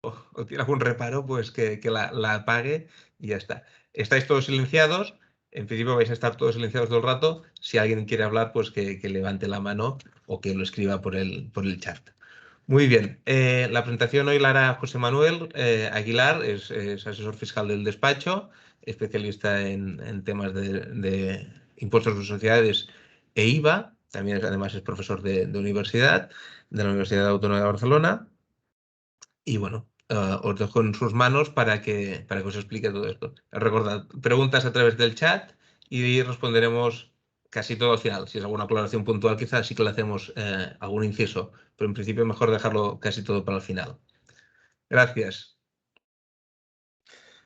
o tiene algún reparo, pues que la apague y ya está. Estáis todos silenciados. En principio vais a estar todos silenciados todo el rato. Si alguien quiere hablar, pues que levante la mano o que lo escriba por el chat. Muy bien. La presentación hoy la hará José Manuel Aguilar, es asesor fiscal del despacho, especialista en temas de impuestos de sociedades e IVA. También además es profesor de universidad, de la Universidad Autónoma de Barcelona. Y bueno, os dejo en sus manos para que os explique todo esto. Recordad, preguntas a través del chat y responderemos casi todo al final. Si es alguna aclaración puntual, quizás sí que le hacemos algún inciso, pero en principio mejor dejarlo casi todo para el final. Gracias.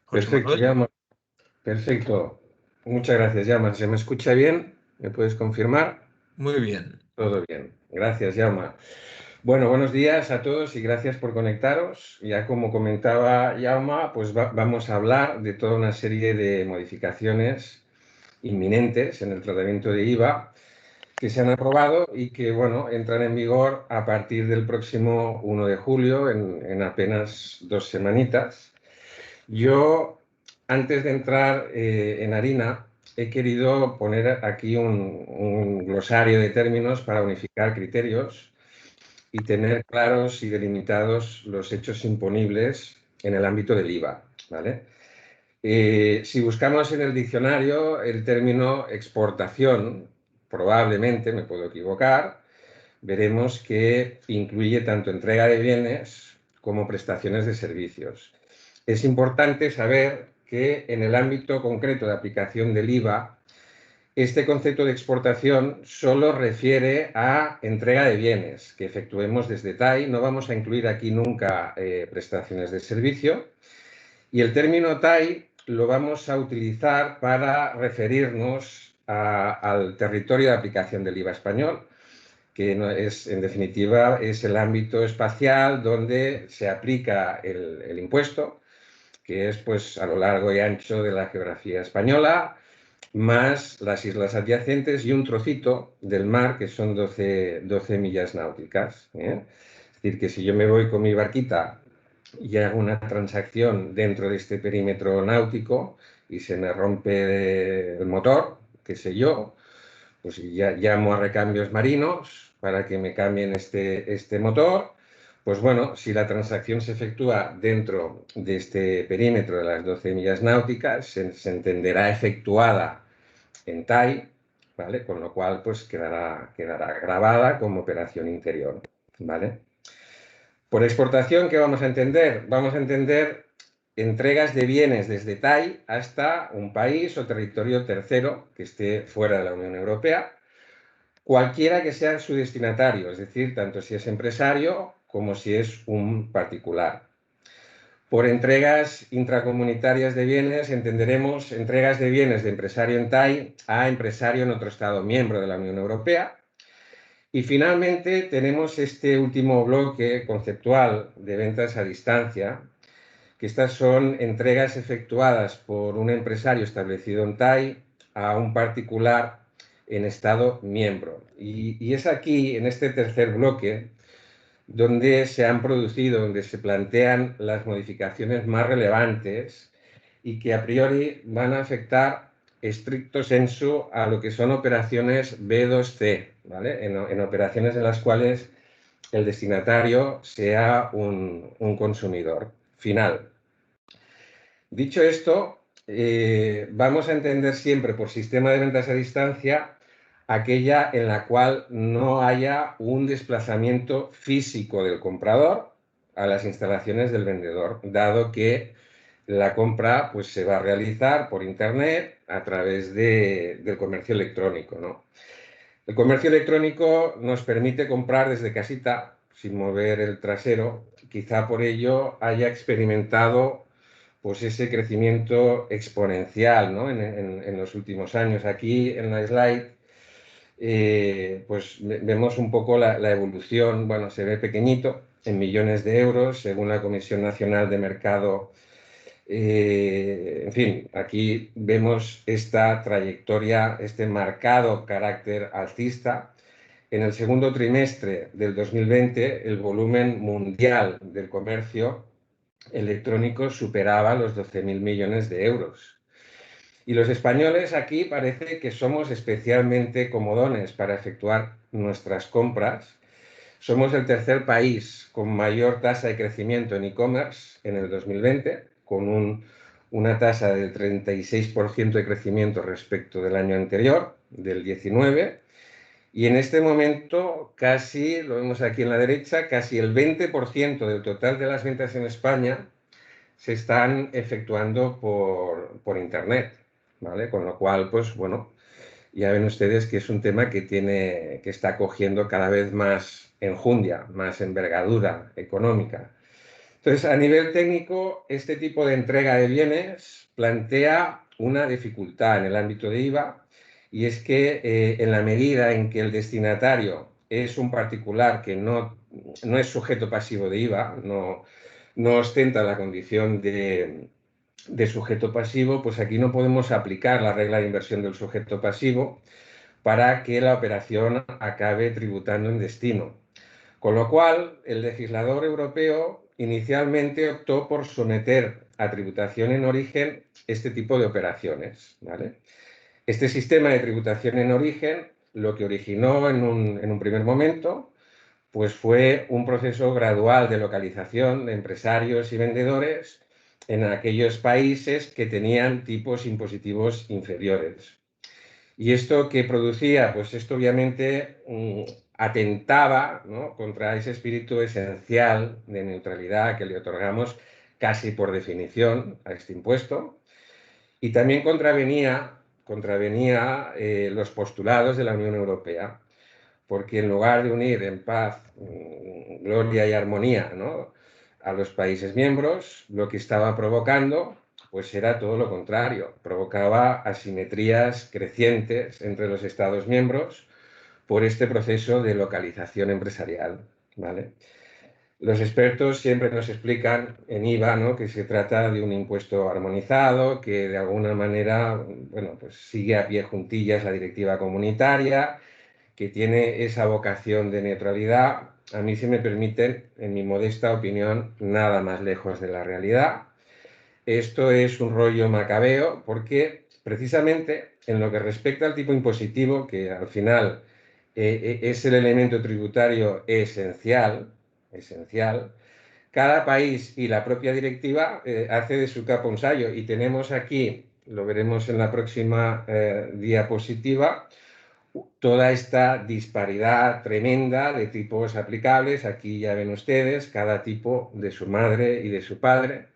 José Perfecto, Manuel. Jaume. Perfecto. Muchas gracias, Jaume. ¿Se me escucha bien? ¿Me puedes confirmar? Muy bien. Todo bien. Gracias, Jaume. Bueno, buenos días a todos y gracias por conectaros. Ya como comentaba Jaume, pues vamos a hablar de toda una serie de modificaciones inminentes en el tratamiento de IVA que se han aprobado y que, bueno, entran en vigor a partir del próximo 1 de julio, en apenas 2 semanitas. Yo, antes de entrar en harina, he querido poner aquí un glosario de términos para unificar criterios y tener claros y delimitados los hechos imponibles en el ámbito del IVA, ¿vale? Si buscamos en el diccionario el término exportación, probablemente, me puedo equivocar, veremos que incluye tanto entrega de bienes como prestaciones de servicios. Es importante saber que en el ámbito concreto de aplicación del IVA, este concepto de exportación solo refiere a entrega de bienes que efectuemos desde TAI. No vamos a incluir aquí nunca prestaciones de servicio. Y el término TAI lo vamos a utilizar para referirnos al territorio de aplicación del IVA español, que no es, en definitiva, es el ámbito espacial donde se aplica el impuesto, que es pues a lo largo y ancho de la geografía española, más las islas adyacentes y un trocito del mar, que son 12 millas náuticas. Es decir, que si yo me voy con mi barquita y hago una transacción dentro de este perímetro náutico y se me rompe el motor, qué sé yo, pues ya llamo a recambios marinos para que me cambien este motor. Pues bueno, si la transacción se efectúa dentro de este perímetro de las 12 millas náuticas, se entenderá efectuada en TAI, ¿vale? Con lo cual, pues quedará grabada como operación interior, ¿vale? Por exportación, ¿qué vamos a entender? Vamos a entender entregas de bienes desde TAI hasta un país o territorio tercero que esté fuera de la Unión Europea, cualquiera que sea su destinatario, es decir, tanto si es empresario como si es un particular. Por entregas intracomunitarias de bienes entenderemos entregas de bienes de empresario en TAI a empresario en otro Estado miembro de la Unión Europea. Y finalmente tenemos este último bloque conceptual de ventas a distancia, que estas son entregas efectuadas por un empresario establecido en TAI a un particular en Estado miembro. Y es aquí, en este tercer bloque, donde se han producido, donde se plantean las modificaciones más relevantes y que a priori van a afectar estricto sensu a lo que son operaciones B2C, ¿vale? En operaciones en las cuales el destinatario sea un consumidor final. Dicho esto, vamos a entender siempre por sistema de ventas a distancia aquella en la cual no haya un desplazamiento físico del comprador a las instalaciones del vendedor, dado que la compra pues, se va a realizar por Internet a través del comercio electrónico, ¿no? El comercio electrónico nos permite comprar desde casita, sin mover el trasero. Quizá por ello haya experimentado pues, ese crecimiento exponencial, ¿no? en los últimos años. Aquí en la slide pues vemos un poco la evolución. Bueno, se ve pequeñito, en millones de euros, según la Comisión Nacional de Mercado. En fin, aquí vemos esta trayectoria, este marcado carácter alcista. En el segundo trimestre del 2020, el volumen mundial del comercio electrónicos superaba los 12.000 millones de euros. Y los españoles aquí parece que somos especialmente comodones para efectuar nuestras compras. Somos el tercer país con mayor tasa de crecimiento en e-commerce en el 2020, con una tasa del 36% de crecimiento respecto del año anterior, del 19. Y en este momento, casi, lo vemos aquí en la derecha, casi el 20% del total de las ventas en España se están efectuando por Internet, ¿vale? Con lo cual, pues bueno, ya ven ustedes que es un tema que está cogiendo cada vez más enjundia, más envergadura económica. Entonces, a nivel técnico, este tipo de entrega de bienes plantea una dificultad en el ámbito de IVA, y es que en la medida en que el destinatario es un particular que no es sujeto pasivo de IVA, no ostenta la condición de sujeto pasivo, pues aquí no podemos aplicar la regla de inversión del sujeto pasivo para que la operación acabe tributando en destino. Con lo cual, el legislador europeo inicialmente optó por someter a tributación en origen este tipo de operaciones, ¿vale? Este sistema de tributación en origen lo que originó en un primer momento pues fue un proceso gradual de localización de empresarios y vendedores en aquellos países que tenían tipos impositivos inferiores. ¿Y esto qué producía? Pues esto obviamente atentaba, ¿no?, contra ese espíritu esencial de neutralidad que le otorgamos casi por definición a este impuesto, y también contravenía los postulados de la Unión Europea, porque en lugar de unir en paz, gloria y armonía, ¿no?, a los países miembros, lo que estaba provocando pues era todo lo contrario, provocaba asimetrías crecientes entre los Estados miembros por este proceso de localización empresarial, ¿vale? Los expertos siempre nos explican en IVA, ¿no?, que se trata de un impuesto armonizado, que de alguna manera, bueno, pues sigue a pie juntillas la directiva comunitaria, que tiene esa vocación de neutralidad. A mí, si me permiten, en mi modesta opinión, nada más lejos de la realidad. Esto es un rollo macabeo porque precisamente en lo que respecta al tipo impositivo, que al final es el elemento tributario esencial, cada país y la propia directiva hace de su capa un sayo. Y tenemos aquí, lo veremos en la próxima diapositiva, toda esta disparidad tremenda de tipos aplicables. Aquí ya ven ustedes cada tipo de su madre y de su padre.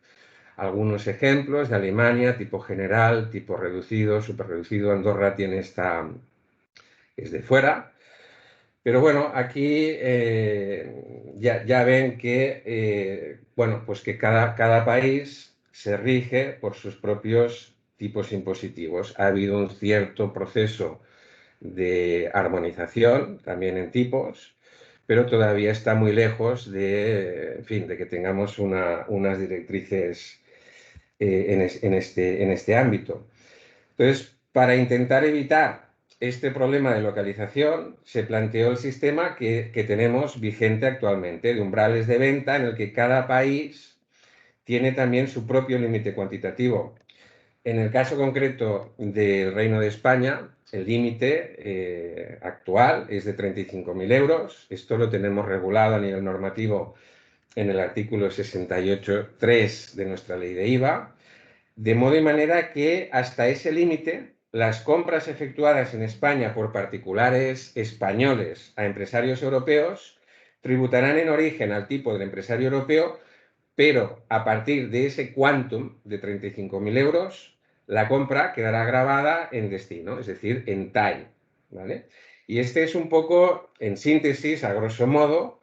Algunos ejemplos de Alemania, tipo general, tipo reducido, superreducido. Andorra tiene es de fuera. Pero bueno, aquí ya ven que, bueno, pues que cada país se rige por sus propios tipos impositivos. Ha habido un cierto proceso de armonización también en tipos, pero todavía está muy lejos de, en fin, de que tengamos unas directrices en este ámbito. Entonces, para intentar evitar este problema de localización, se planteó el sistema que tenemos vigente actualmente, de umbrales de venta, en el que cada país tiene también su propio límite cuantitativo. En el caso concreto del Reino de España, el límite actual es de 35.000 euros. Esto lo tenemos regulado a nivel normativo en el artículo 68.3 de nuestra ley de IVA, de modo y manera que hasta ese límite las compras efectuadas en España por particulares españoles a empresarios europeos tributarán en origen al tipo del empresario europeo, pero a partir de ese quantum de 35.000 euros, la compra quedará grabada en destino, es decir, en TAI, ¿vale? Y este es un poco, en síntesis, a grosso modo,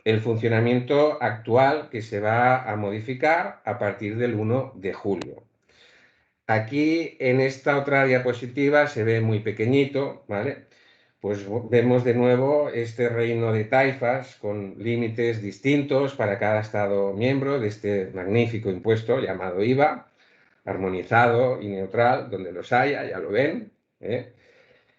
el funcionamiento actual que se va a modificar a partir del 1 de julio. Aquí, en esta otra diapositiva, se ve muy pequeñito, ¿vale? Pues vemos de nuevo este reino de taifas con límites distintos para cada Estado miembro de este magnífico impuesto llamado IVA, armonizado y neutral, donde los haya, ya lo ven, ¿eh?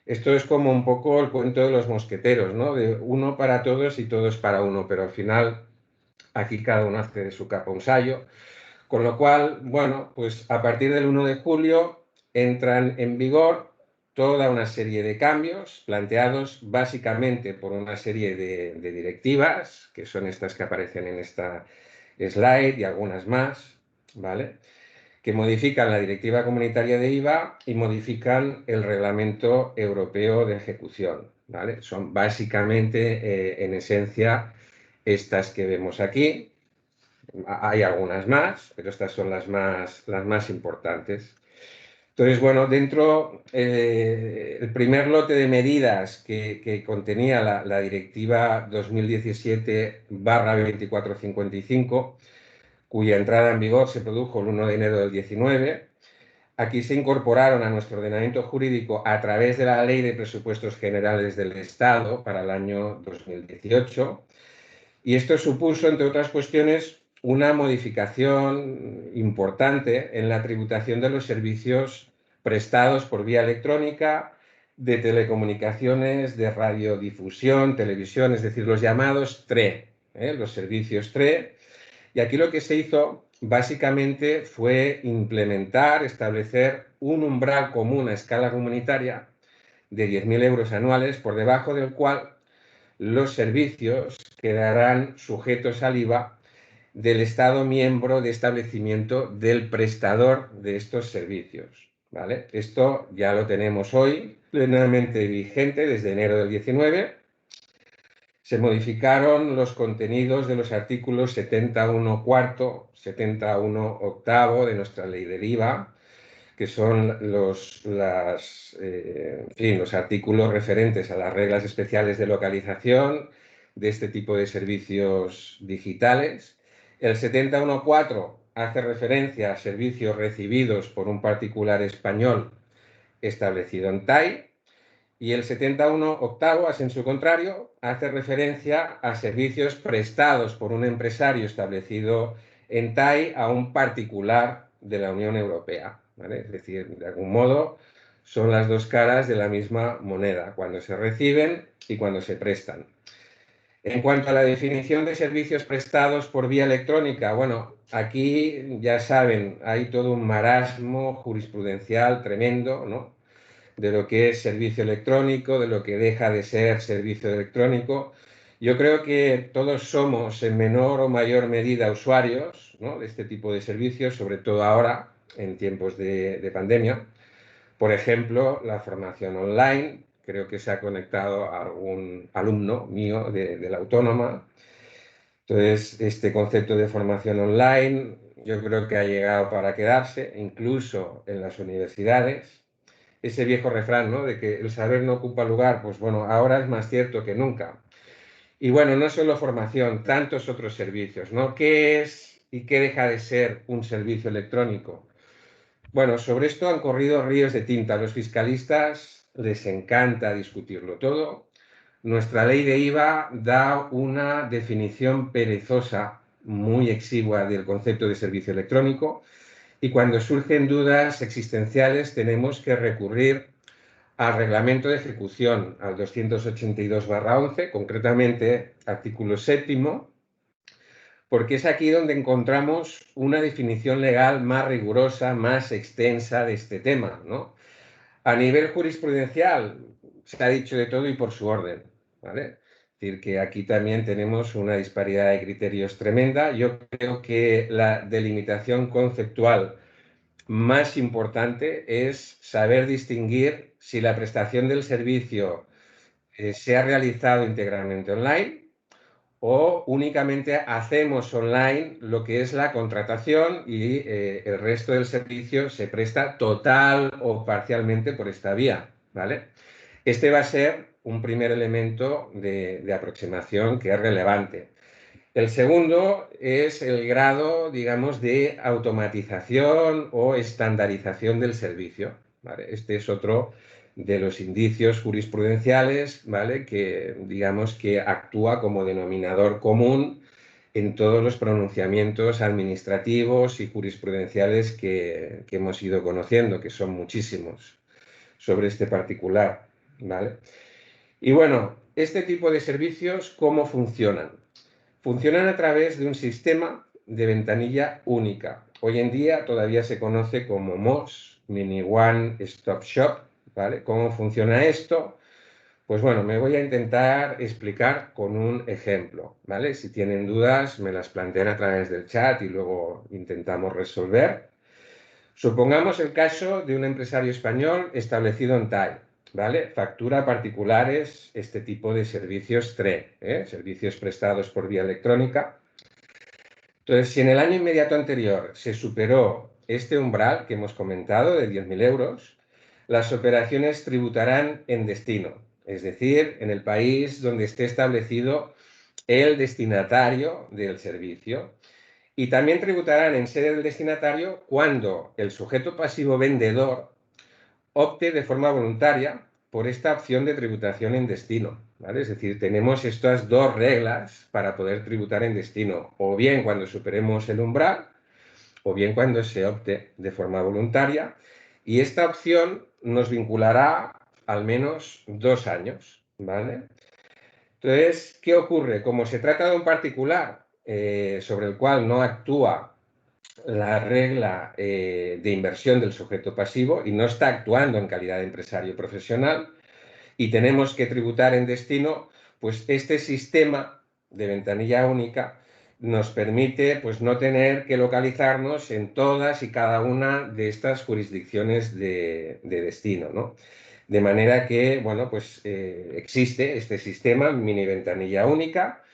Esto es como un poco el cuento de los mosqueteros, ¿no? De uno para todos y todos para uno, pero al final Aquí cada uno hace de su capa un sayo. Con lo cual, bueno, pues a partir del 1 de julio entran en vigor toda una serie de cambios planteados básicamente por una serie de directivas, que son estas que aparecen en esta slide y algunas más, ¿vale? Que modifican la directiva comunitaria de IVA y modifican el reglamento europeo de ejecución, ¿vale? Son básicamente, en esencia, estas que vemos aquí. Hay algunas más, pero estas son las más importantes. Entonces, bueno, dentro, el primer lote de medidas que contenía la directiva 2017/2455, cuya entrada en vigor se produjo el 1 de enero del 19, aquí se incorporaron a nuestro ordenamiento jurídico a través de la Ley de Presupuestos Generales del Estado para el año 2018, y esto supuso, entre otras cuestiones, una modificación importante en la tributación de los servicios prestados por vía electrónica, de telecomunicaciones, de radiodifusión, televisión, es decir, los llamados TRE, los servicios TRE. Y aquí lo que se hizo básicamente fue implementar, establecer un umbral común a escala comunitaria de 10.000 euros anuales, por debajo del cual los servicios quedarán sujetos al IVA del Estado miembro de establecimiento del prestador de estos servicios, ¿vale? Esto ya lo tenemos hoy plenamente vigente desde enero del 19. Se modificaron los contenidos de los artículos 71 cuarto, 71 octavo de nuestra ley del IVA, que son los artículos referentes a las reglas especiales de localización de este tipo de servicios digitales. El 71.4 hace referencia a servicios recibidos por un particular español establecido en TAI, y el 71 octavo, en su contrario, hace referencia a servicios prestados por un empresario establecido en TAI a un particular de la Unión Europea, ¿vale? Es decir, de algún modo son las dos caras de la misma moneda, cuando se reciben y cuando se prestan. En cuanto a la definición de servicios prestados por vía electrónica, bueno, aquí ya saben, hay todo un marasmo jurisprudencial tremendo, ¿no?, de lo que es servicio electrónico, de lo que deja de ser servicio electrónico. Yo creo que todos somos en menor o mayor medida usuarios, ¿no?, de este tipo de servicios, sobre todo ahora, en tiempos de pandemia. Por ejemplo, la formación online. Creo que se ha conectado a algún alumno mío de la Autónoma. Entonces, este concepto de formación online yo creo que ha llegado para quedarse, incluso en las universidades. Ese viejo refrán, ¿no?, de que el saber no ocupa lugar, pues bueno, ahora es más cierto que nunca. Y bueno, no solo formación, tantos otros servicios, ¿no? ¿Qué es y qué deja de ser un servicio electrónico? Bueno, sobre esto han corrido ríos de tinta. A los fiscalistas les encanta discutirlo todo. Nuestra ley de IVA da una definición perezosa, muy exigua, del concepto de servicio electrónico, y cuando surgen dudas existenciales tenemos que recurrir al reglamento de ejecución, al 282/11, concretamente artículo 7, porque es aquí donde encontramos una definición legal más rigurosa, más extensa de este tema, ¿no? A nivel jurisprudencial se ha dicho de todo y por su orden, ¿vale? Es decir, que aquí también tenemos una disparidad de criterios tremenda. Yo creo que la delimitación conceptual más importante es saber distinguir si la prestación del servicio se ha realizado íntegramente online o únicamente hacemos online lo que es la contratación y el resto del servicio se presta total o parcialmente por esta vía, ¿vale? Este va a ser un primer elemento de aproximación que es relevante. El segundo es el grado, digamos, de automatización o estandarización del servicio, ¿vale? Este es otro de los indicios jurisprudenciales, ¿vale?, que, digamos, que actúa como denominador común en todos los pronunciamientos administrativos y jurisprudenciales que hemos ido conociendo, que son muchísimos, sobre este particular, ¿vale? Y bueno, este tipo de servicios, ¿cómo funcionan? funcionan a través de un sistema de ventanilla única. Hoy en día todavía se conoce como MOS, Mini One Stop Shop, ¿vale? ¿Cómo funciona esto? Pues bueno, me voy a intentar explicar con un ejemplo, ¿vale? Si tienen dudas, me las plantean a través del chat y luego intentamos resolver. Supongamos el caso de un empresario español establecido en TAI, ¿vale? Factura a particulares este tipo de servicios TRE, servicios prestados por vía electrónica. Entonces, si en el año inmediato anterior se superó este umbral que hemos comentado de 10.000 euros, las operaciones tributarán en destino, es decir, en el país donde esté establecido el destinatario del servicio. Y también tributarán en sede del destinatario cuando el sujeto pasivo vendedor opte de forma voluntaria por esta opción de tributación en destino, ¿vale? Es decir, tenemos estas dos reglas para poder tributar en destino, o bien cuando superemos el umbral, o bien cuando se opte de forma voluntaria, y esta opción nos vinculará al menos 2 años, ¿vale? Entonces, ¿qué ocurre? Como se trata de un particular sobre el cual no actúa la regla de inversión del sujeto pasivo y no está actuando en calidad de empresario profesional y tenemos que tributar en destino, pues este sistema de ventanilla única nos permite pues no tener que localizarnos en todas y cada una de estas jurisdicciones de destino, ¿no? De manera que, bueno, pues existe este sistema mini ventanilla única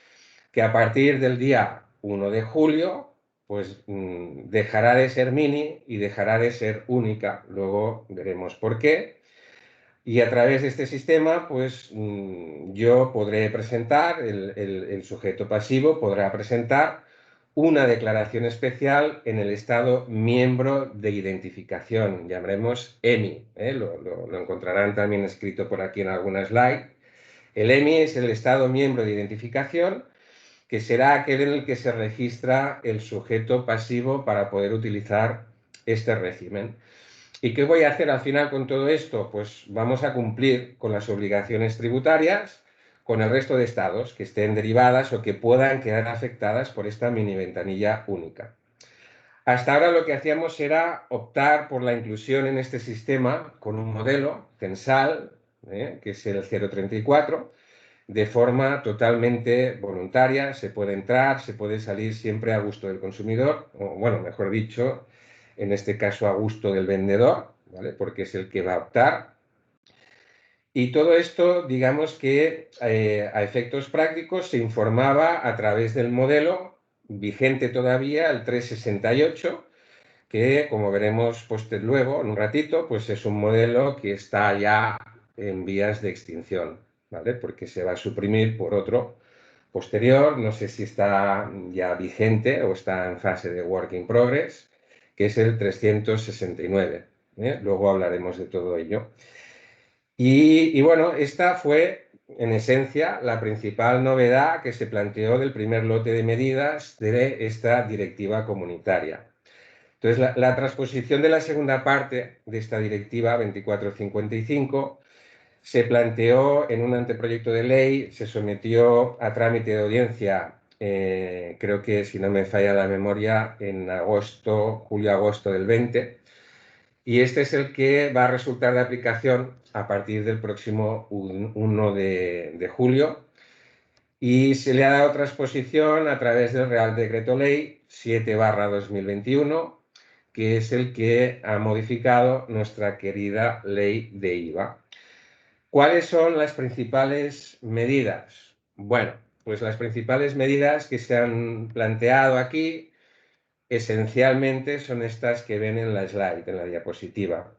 que a partir del día 1 de julio pues dejará de ser mini y dejará de ser única. Luego veremos por qué. Y a través de este sistema, pues yo podré presentar, el sujeto pasivo podrá presentar una declaración especial en el Estado miembro de identificación, llamaremos EMI, lo encontrarán también escrito por aquí en alguna slide. El EMI es el Estado miembro de identificación, que será aquel en el que se registra el sujeto pasivo para poder utilizar este régimen. ¿Y qué voy a hacer al final con todo esto? Pues vamos a cumplir con las obligaciones tributarias con el resto de estados que estén derivadas o que puedan quedar afectadas por esta mini ventanilla única. Hasta ahora lo que hacíamos era optar por la inclusión en este sistema con un modelo censal, que es el 034, de forma totalmente voluntaria. Se puede entrar, se puede salir siempre a gusto del consumidor, o bueno, mejor dicho, en este caso a gusto del vendedor, ¿vale? Porque es el que va a optar. Y todo esto, digamos que a efectos prácticos se informaba a través del modelo vigente todavía, el 368, que como veremos pues, luego, en un ratito, pues es un modelo que está ya en vías de extinción, ¿vale? Porque se va a suprimir por otro posterior, no sé si está ya vigente o está en fase de work in progress, que es el 369. Luego hablaremos de todo ello. Y bueno, esta fue en esencia la principal novedad que se planteó del primer lote de medidas de esta directiva comunitaria. Entonces, la transposición de la segunda parte de esta directiva 2455 se planteó en un anteproyecto de ley, se sometió a trámite de audiencia, creo que si no me falla la memoria, en julio-agosto del 20, y este es el que va a resultar de aplicación a partir del próximo 1 de julio, y se le ha dado transposición a través del Real Decreto Ley 7/2021, que es el que ha modificado nuestra querida ley de IVA. ¿Cuáles son las principales medidas? Bueno, pues las principales medidas que se han planteado aquí esencialmente son estas que ven en la slide, en la diapositiva.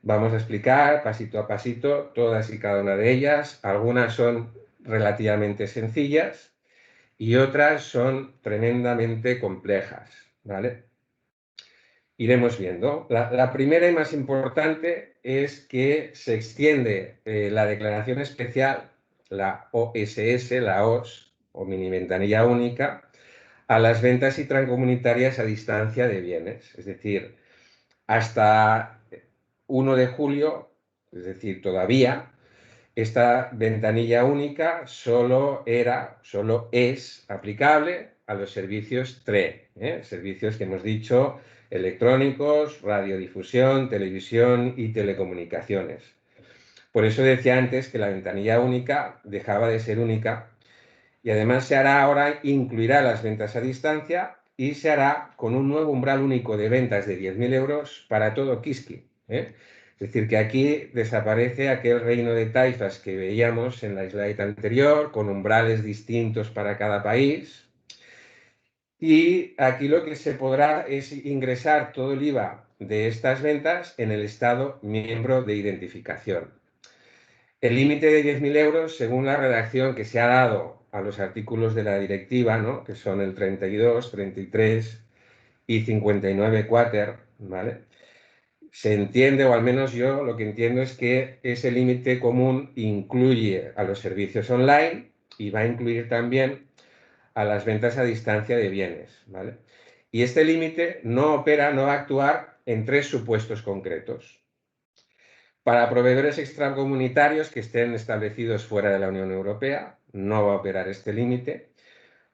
Vamos a explicar pasito a pasito todas y cada una de ellas. Algunas son relativamente sencillas y otras son tremendamente complejas, ¿vale? Iremos viendo. La primera y más importante es que se extiende la declaración especial, la OSS, la OS, o mini ventanilla única, a las ventas intracomunitarias a distancia de bienes. Es decir, hasta 1 de julio, es decir, todavía, esta ventanilla única solo es aplicable a los servicios TRE, servicios que hemos dicho electrónicos, radiodifusión, televisión y telecomunicaciones. Por eso decía antes que la ventanilla única dejaba de ser única y además se hará ahora, incluirá las ventas a distancia y se hará con un nuevo umbral único de ventas de 10.000 euros para todo Kiski. Es decir, que aquí desaparece aquel reino de taifas que veíamos en la slide anterior, con umbrales distintos para cada país. Y aquí lo que se podrá es ingresar todo el IVA de estas ventas en el Estado miembro de identificación. El límite de 10.000 euros, según la redacción que se ha dado a los artículos de la directiva, ¿no?, que son el 32, 33 y 59 quater, ¿vale?, se entiende, o al menos yo lo que entiendo es que ese límite común incluye a los servicios online y va a incluir también a las ventas a distancia de bienes, ¿vale? Y este límite no va a actuar en 3 supuestos concretos. Para proveedores extracomunitarios que estén establecidos fuera de la Unión Europea, no va a operar este límite.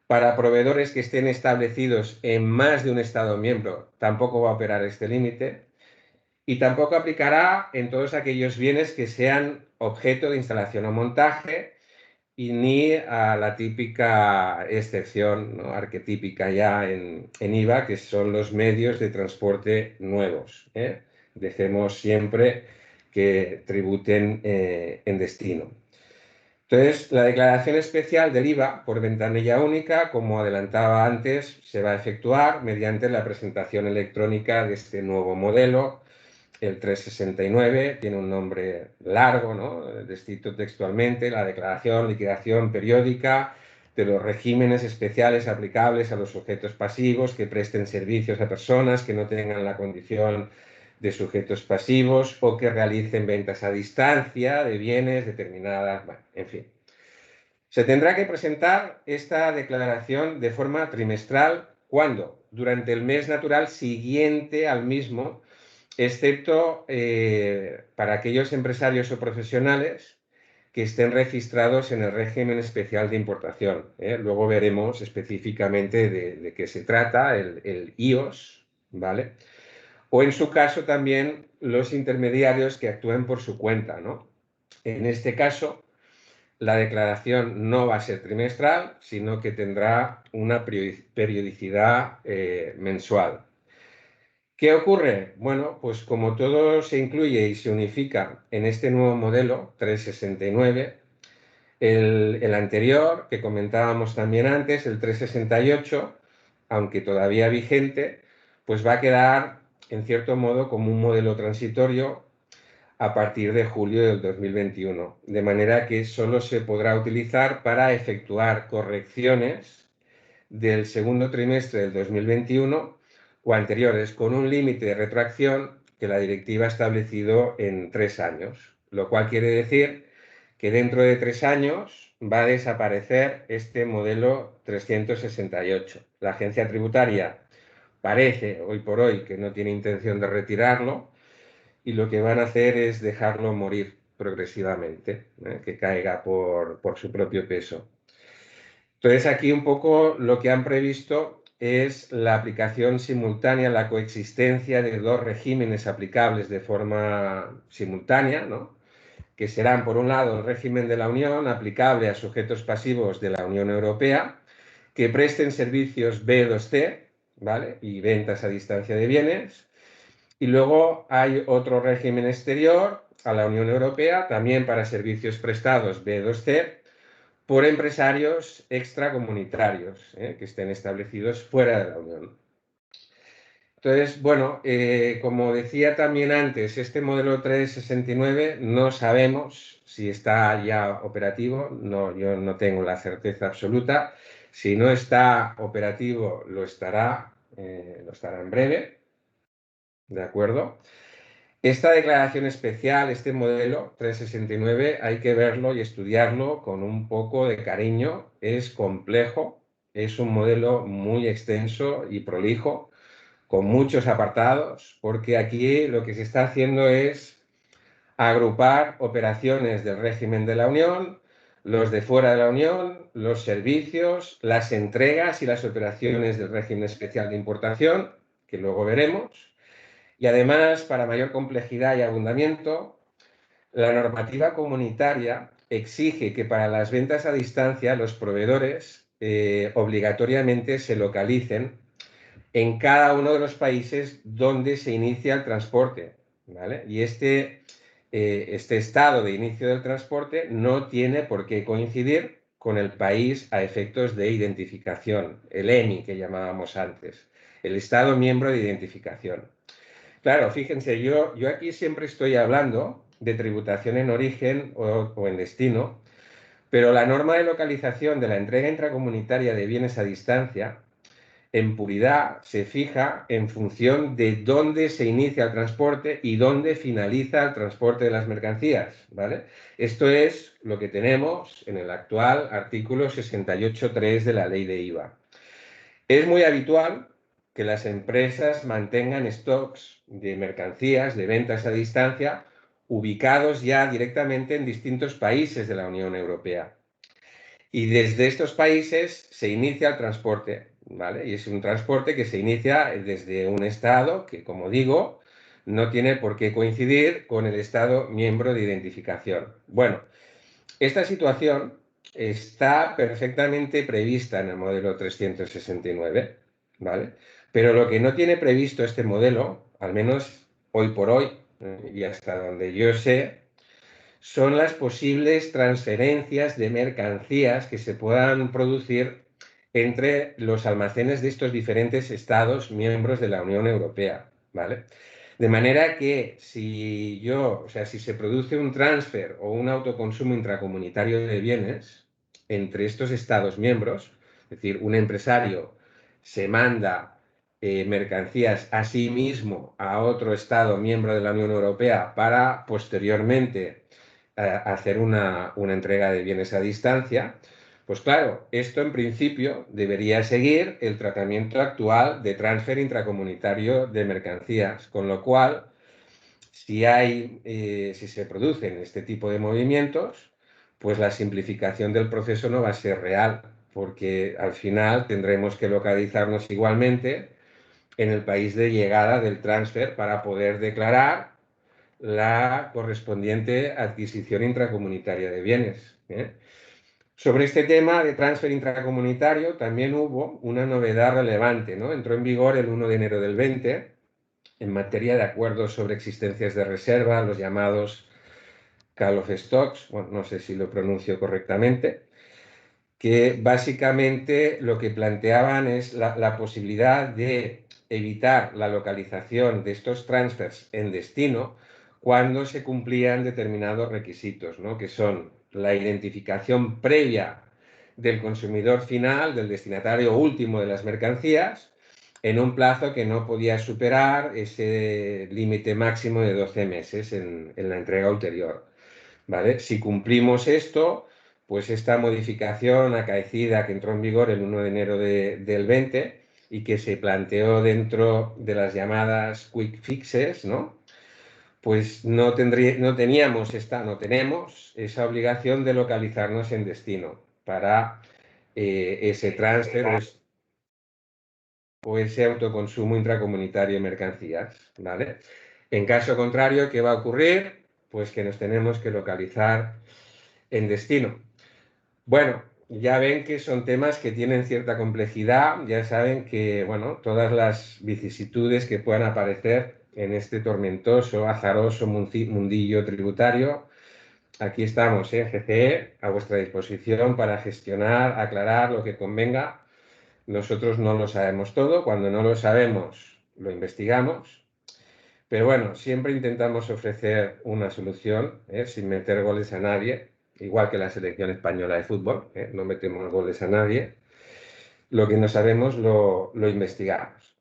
Para proveedores que estén establecidos en más de un Estado miembro, tampoco va a operar este límite. Y tampoco aplicará en todos aquellos bienes que sean objeto de instalación o montaje, y ni a la típica excepción, ¿no?, arquetípica ya en IVA, que son los medios de transporte nuevos. Dejemos siempre que tributen en destino. Entonces, la declaración especial del IVA por ventanilla única, como adelantaba antes, se va a efectuar mediante la presentación electrónica de este nuevo modelo, el 369, tiene un nombre largo, ¿no?, descrito textualmente: la declaración, liquidación periódica de los regímenes especiales aplicables a los sujetos pasivos que presten servicios a personas que no tengan la condición de sujetos pasivos o que realicen ventas a distancia de bienes determinadas, bueno, en fin. Se tendrá que presentar esta declaración de forma trimestral. ¿Cuándo? Durante el mes natural siguiente al mismo, excepto para aquellos empresarios o profesionales que estén registrados en el régimen especial de importación. Luego veremos específicamente de qué se trata, el IOS, ¿vale? O en su caso también los intermediarios que actúen por su cuenta, ¿no? En este caso, la declaración no va a ser trimestral, sino que tendrá una periodicidad mensual. ¿Qué ocurre? Bueno, pues como todo se incluye y se unifica en este nuevo modelo 369, el anterior, que comentábamos también antes, el 368, aunque todavía vigente, pues va a quedar, en cierto modo, como un modelo transitorio a partir de julio del 2021, de manera que solo se podrá utilizar para efectuar correcciones del segundo trimestre del 2021 o anteriores, con un límite de retroacción que la directiva ha establecido en 3 años, lo cual quiere decir que dentro de 3 años va a desaparecer este modelo 368. La agencia tributaria parece hoy por hoy que no tiene intención de retirarlo, y lo que van a hacer es dejarlo morir progresivamente, que caiga por su propio peso. Entonces, aquí un poco lo que han previsto es la aplicación simultánea, la coexistencia de 2 regímenes aplicables de forma simultánea, ¿no?, que serán, por un lado, el régimen de la Unión aplicable a sujetos pasivos de la Unión Europea que presten servicios B2C, ¿vale?, y ventas a distancia de bienes. Y luego hay otro régimen exterior a la Unión Europea, también para servicios prestados B2C, por empresarios extracomunitarios que estén establecidos fuera de la Unión. Entonces, bueno, como decía también antes, este modelo 369 no sabemos si está ya operativo, yo no tengo la certeza absoluta. Si no está operativo, lo estará en breve, ¿de acuerdo? Esta declaración especial, este modelo 369, hay que verlo y estudiarlo con un poco de cariño. Es complejo, es un modelo muy extenso y prolijo, con muchos apartados, porque aquí lo que se está haciendo es agrupar operaciones del régimen de la Unión, los de fuera de la Unión, los servicios, las entregas y las operaciones del régimen especial de importación, que luego veremos. Y además, para mayor complejidad y abundamiento, la normativa comunitaria exige que para las ventas a distancia los proveedores obligatoriamente se localicen en cada uno de los países donde se inicia el transporte, ¿vale? Y este estado de inicio del transporte no tiene por qué coincidir con el país a efectos de identificación, el EMI que llamábamos antes, el Estado miembro de identificación. Claro, fíjense, yo aquí siempre estoy hablando de tributación en origen o en destino, pero la norma de localización de la entrega intracomunitaria de bienes a distancia en puridad se fija en función de dónde se inicia el transporte y dónde finaliza el transporte de las mercancías, ¿vale? Esto es lo que tenemos en el actual artículo 68.3 de la ley de IVA. Es muy habitual que las empresas mantengan stocks de mercancías, de ventas a distancia, ubicados ya directamente en distintos países de la Unión Europea. Y desde estos países se inicia el transporte, ¿vale? Y es un transporte que se inicia desde un Estado que, como digo, no tiene por qué coincidir con el Estado miembro de identificación. Bueno, esta situación está perfectamente prevista en el modelo 369, ¿vale? Pero lo que no tiene previsto este modelo, al menos hoy por hoy, y hasta donde yo sé, son las posibles transferencias de mercancías que se puedan producir entre los almacenes de estos diferentes estados miembros de la Unión Europea, ¿vale? De manera que si se produce un transfer o un autoconsumo intracomunitario de bienes entre estos estados miembros, es decir, un empresario se manda mercancías a sí mismo a otro estado miembro de la Unión Europea para posteriormente hacer una entrega de bienes a distancia, pues claro, esto en principio debería seguir el tratamiento actual de transfer intracomunitario de mercancías, con lo cual, si se producen este tipo de movimientos, pues la simplificación del proceso no va a ser real, porque al final tendremos que localizarnos igualmente en el país de llegada del transfer para poder declarar la correspondiente adquisición intracomunitaria de bienes, ¿eh? Sobre este tema de transfer intracomunitario también hubo una novedad relevante, ¿no? Entró en vigor el 1 de enero del 20 en materia de acuerdos sobre existencias de reserva, los llamados Call of Stocks, bueno, no sé si lo pronuncio correctamente, que básicamente lo que planteaban es la posibilidad de evitar la localización de estos transfers en destino cuando se cumplían determinados requisitos, ¿no? Que son la identificación previa del consumidor final, del destinatario último de las mercancías, en un plazo que no podía superar ese límite máximo de 12 meses en la entrega ulterior, ¿vale? Si cumplimos esto, pues esta modificación acaecida que entró en vigor el 1 de enero del 20 y que se planteó dentro de las llamadas quick fixes, ¿no? Pues no tenemos esa obligación de localizarnos en destino para ese transfer o ese autoconsumo intracomunitario de mercancías, ¿vale? En caso contrario, ¿qué va a ocurrir? Pues que nos tenemos que localizar en destino. Bueno, ya ven que son temas que tienen cierta complejidad, ya saben que, bueno, todas las vicisitudes que puedan aparecer en este tormentoso, azaroso mundillo tributario, aquí estamos, GCE, a vuestra disposición para gestionar, aclarar lo que convenga. Nosotros no lo sabemos todo, cuando no lo sabemos lo investigamos, pero bueno, siempre intentamos ofrecer una solución, sin meter goles a nadie, igual que la selección española de fútbol, no metemos goles a nadie. Lo que no sabemos lo investigamos.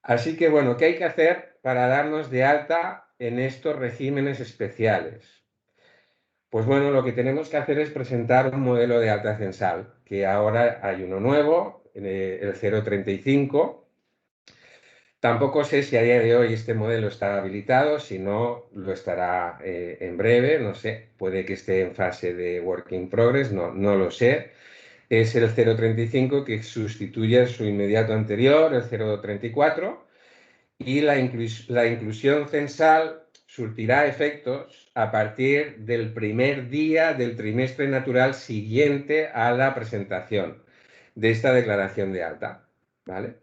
Así que bueno, ¿qué hay que hacer para darnos de alta en estos regímenes especiales? Pues bueno, lo que tenemos que hacer es presentar un modelo de alta censal, que ahora hay uno nuevo, el 035, Tampoco sé si a día de hoy este modelo está habilitado, si no, lo estará en breve, no sé, puede que esté en fase de work in progress, no lo sé. Es el 035 que sustituye a su inmediato anterior, el 034, y la inclusión censal surtirá efectos a partir del primer día del trimestre natural siguiente a la presentación de esta declaración de alta, ¿vale?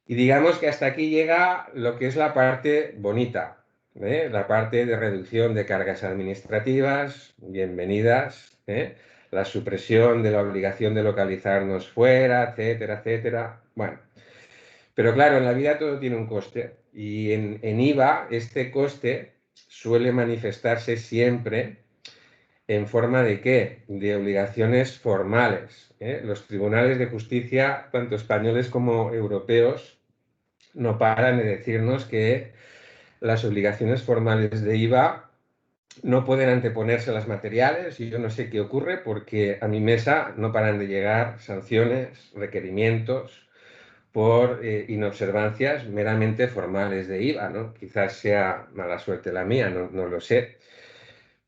Y digamos que hasta aquí llega lo que es la parte bonita, ¿eh? La parte de reducción de cargas administrativas, bienvenidas, ¿eh? La supresión de la obligación de localizarnos fuera, etcétera, etcétera. Bueno, pero claro, en la vida todo tiene un coste y en IVA este coste suele manifestarse siempre en forma de ¿qué? De obligaciones formales, ¿eh? Los tribunales de justicia, tanto españoles como europeos, no paran de decirnos que las obligaciones formales de IVA no pueden anteponerse a las materiales y yo no sé qué ocurre porque a mi mesa no paran de llegar sanciones, requerimientos por inobservancias meramente formales de IVA, ¿no? Quizás sea mala suerte la mía, no lo sé.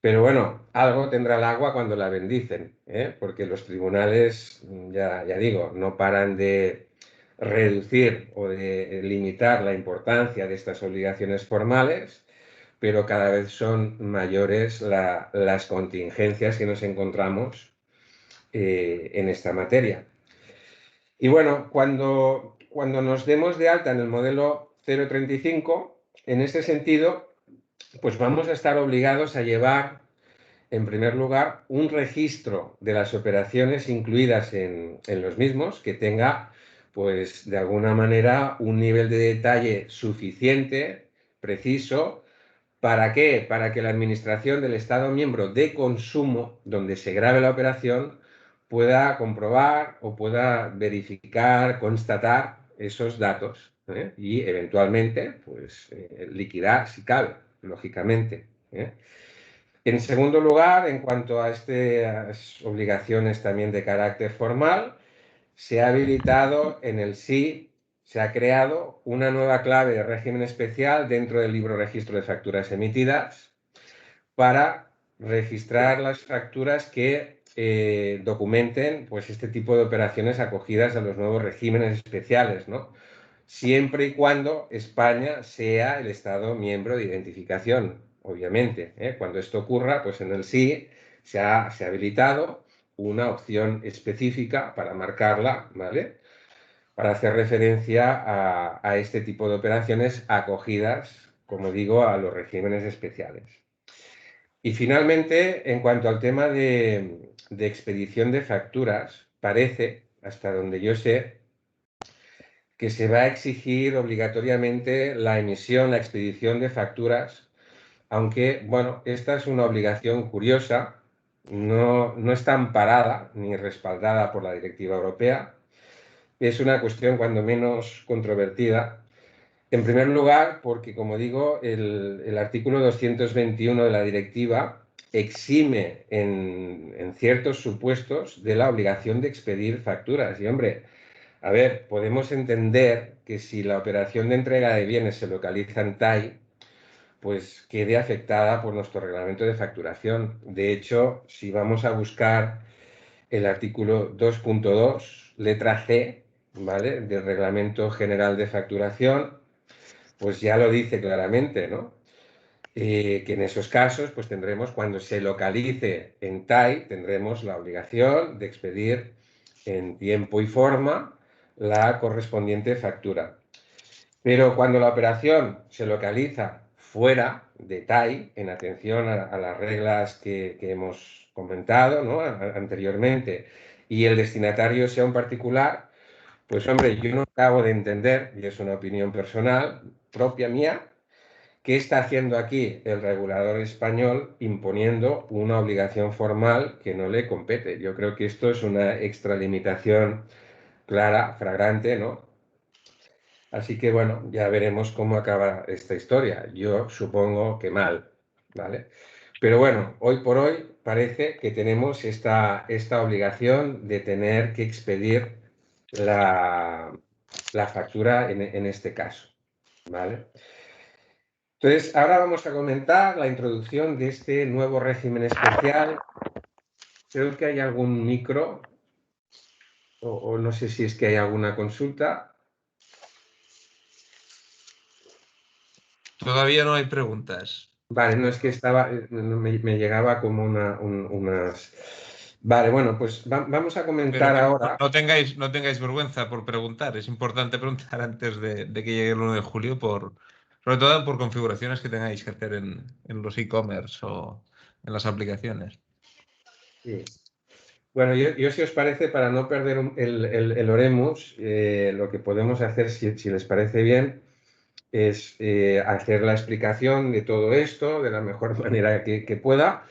Pero bueno, algo tendrá el agua cuando la bendicen, ¿eh? Porque los tribunales, ya digo, no paran de reducir o de limitar la importancia de estas obligaciones formales, pero cada vez son mayores las contingencias que nos encontramos en esta materia. Y bueno, cuando nos demos de alta en el modelo 035, en este sentido, pues vamos a estar obligados a llevar, en primer lugar, un registro de las operaciones incluidas en los mismos que tenga, pues, de alguna manera, un nivel de detalle suficiente, preciso. ¿Para qué? Para que la administración del Estado miembro de consumo, donde se grabe la operación, pueda comprobar o pueda verificar, constatar esos datos, ¿eh? Y eventualmente, pues, liquidar si cabe, lógicamente, ¿eh? En segundo lugar, en cuanto a estas obligaciones también de carácter formal, se ha habilitado en el SI, se ha creado una nueva clave de régimen especial dentro del libro registro de facturas emitidas para registrar las facturas que documenten, pues, este tipo de operaciones acogidas a los nuevos regímenes especiales, ¿no? Siempre y cuando España sea el Estado miembro de identificación, obviamente, ¿eh? Cuando esto ocurra, pues en el sí se ha habilitado una opción específica para marcarla, ¿vale? Para hacer referencia a este tipo de operaciones acogidas, como digo, a los regímenes especiales. Y finalmente, en cuanto al tema de expedición de facturas, parece, hasta donde yo sé, que se va a exigir obligatoriamente la emisión, la expedición de facturas, aunque, bueno, esta es una obligación curiosa, no está amparada ni respaldada por la directiva europea, es una cuestión cuando menos controvertida. En primer lugar, porque, como digo, el artículo 221 de la directiva exime en ciertos supuestos de la obligación de expedir facturas. Y, hombre, a ver, podemos entender que si la operación de entrega de bienes se localiza en TAI, pues quede afectada por nuestro reglamento de facturación. De hecho, si vamos a buscar el artículo 2.2, letra C, ¿vale?, del Reglamento General de Facturación, pues ya lo dice claramente, ¿no? Que en esos casos, pues tendremos, cuando se localice en TAI, tendremos la obligación de expedir en tiempo y forma la correspondiente factura. Pero cuando la operación se localiza fuera de TAI, en atención a las reglas que hemos comentado, ¿no?, anteriormente, y el destinatario sea un particular, pues, hombre, yo no acabo de entender, y es una opinión personal propia mía, qué está haciendo aquí el regulador español imponiendo una obligación formal que no le compete. Yo creo que esto es una extralimitación clara, flagrante, ¿no? Así que, bueno, ya veremos cómo acaba esta historia. Yo supongo que mal, ¿vale? Pero bueno, hoy por hoy parece que tenemos esta obligación de tener que expedir la la factura en este caso, ¿vale? Entonces, ahora vamos a comentar la introducción de este nuevo régimen especial. Creo que hay algún micro, o no sé si es que hay alguna consulta. Todavía no hay preguntas. Vale, no es que estaba, me llegaba como unas... Vale, bueno, pues vamos a Pero comentar que ahora. no tengáis vergüenza por preguntar. Es importante preguntar antes de que llegue el 1 de julio, sobre todo por configuraciones que tengáis que hacer en los e-commerce o en las aplicaciones. Sí. Bueno, yo si os parece, para no perder el Oremus, lo que podemos hacer, si les parece bien, es hacer la explicación de todo esto de la mejor manera que pueda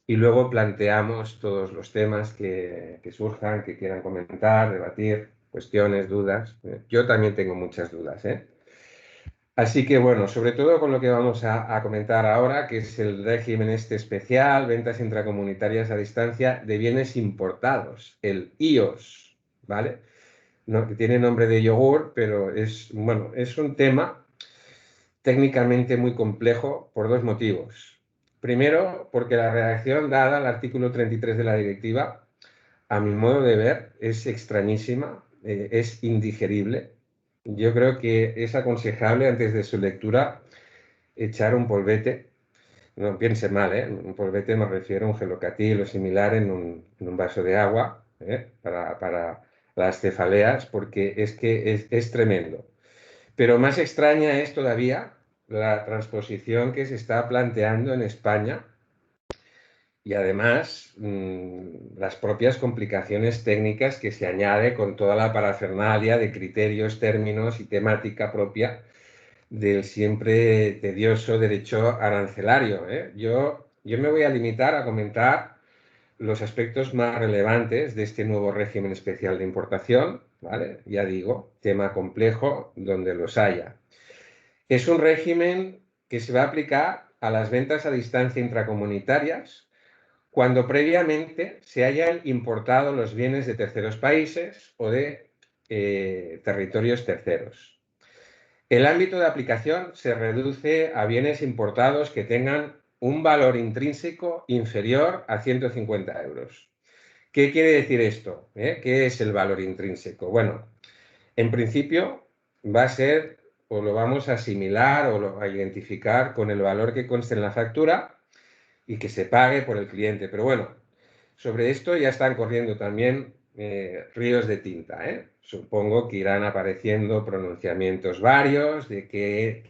y luego planteamos todos los temas que surjan, que quieran comentar, debatir, cuestiones, dudas. Yo también tengo muchas dudas, ¿eh? Así que bueno, sobre todo con lo que vamos a comentar ahora, que es el régimen este especial, ventas intracomunitarias a distancia de bienes importados, el IOS, ¿vale? No, que tiene nombre de yogur, pero es, bueno, es un tema técnicamente muy complejo por dos motivos. Primero, porque la redacción dada al artículo 33 de la directiva, a mi modo de ver, es extrañísima, es indigerible. Yo creo que es aconsejable antes de su lectura echar un polvete, no piense mal, ¿eh? Un polvete me refiero a un gelocatil o similar en un vaso de agua, ¿eh? Para las cefaleas, porque es que es tremendo. Pero más extraña es todavía la transposición que se está planteando en España y además las propias complicaciones técnicas que se añade con toda la parafernalia de criterios, términos y temática propia del siempre tedioso derecho arancelario, ¿eh? Yo me voy a limitar a comentar los aspectos más relevantes de este nuevo régimen especial de importación, ¿vale? Ya digo, tema complejo donde los haya. Es un régimen que se va a aplicar a las ventas a distancia intracomunitarias cuando previamente se hayan importado los bienes de terceros países o de territorios terceros. El ámbito de aplicación se reduce a bienes importados que tengan un valor intrínseco inferior a 150 euros. ¿Qué quiere decir esto? ¿Qué es el valor intrínseco? Bueno, en principio va a ser, o lo vamos a asimilar o a identificar con el valor que conste en la factura y que se pague por el cliente. Pero bueno, sobre esto ya están corriendo también ríos de tinta, ¿eh? Supongo que irán apareciendo pronunciamientos varios de qué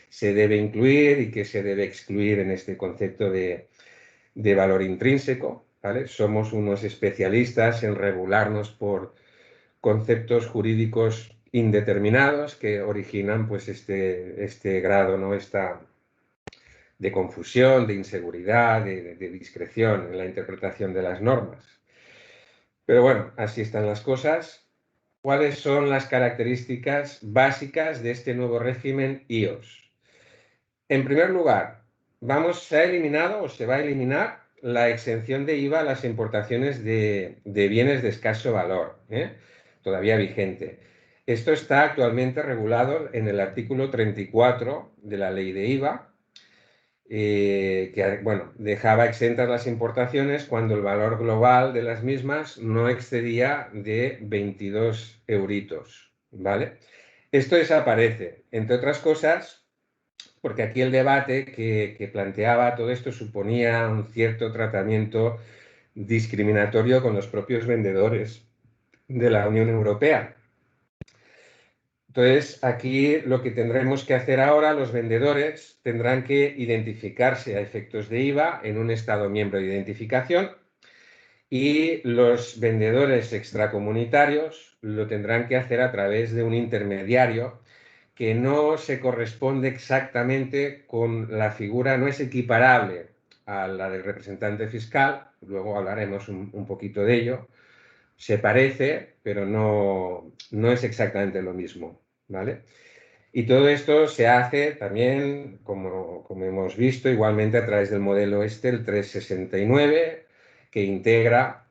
se debe incluir y qué se debe excluir en este concepto de valor intrínseco, ¿vale? Somos unos especialistas en regularnos por conceptos jurídicos indeterminados que originan pues este grado, ¿no? De confusión, de inseguridad, de discreción en la interpretación de las normas. Pero bueno, así están las cosas. ¿Cuáles son las características básicas de este nuevo régimen IOS? En primer lugar, se ha eliminado o se va a eliminar la exención de IVA a las importaciones de bienes de escaso valor, todavía vigente. Esto está actualmente regulado en el artículo 34 de la ley de IVA, que bueno, dejaba exentas las importaciones cuando el valor global de las mismas no excedía de 22 euritos, ¿vale? Esto desaparece, entre otras cosas, porque aquí el debate que planteaba todo esto suponía un cierto tratamiento discriminatorio con los propios vendedores de la Unión Europea. Entonces, aquí lo que tendremos que hacer ahora, los vendedores tendrán que identificarse a efectos de IVA en un Estado miembro de identificación y los vendedores extracomunitarios lo tendrán que hacer a través de un intermediario que no se corresponde exactamente con la figura, no es equiparable a la del representante fiscal, luego hablaremos un poquito de ello. Se parece, pero no es exactamente lo mismo, ¿vale? Y todo esto se hace también, como hemos visto, igualmente a través del modelo el 369, que integra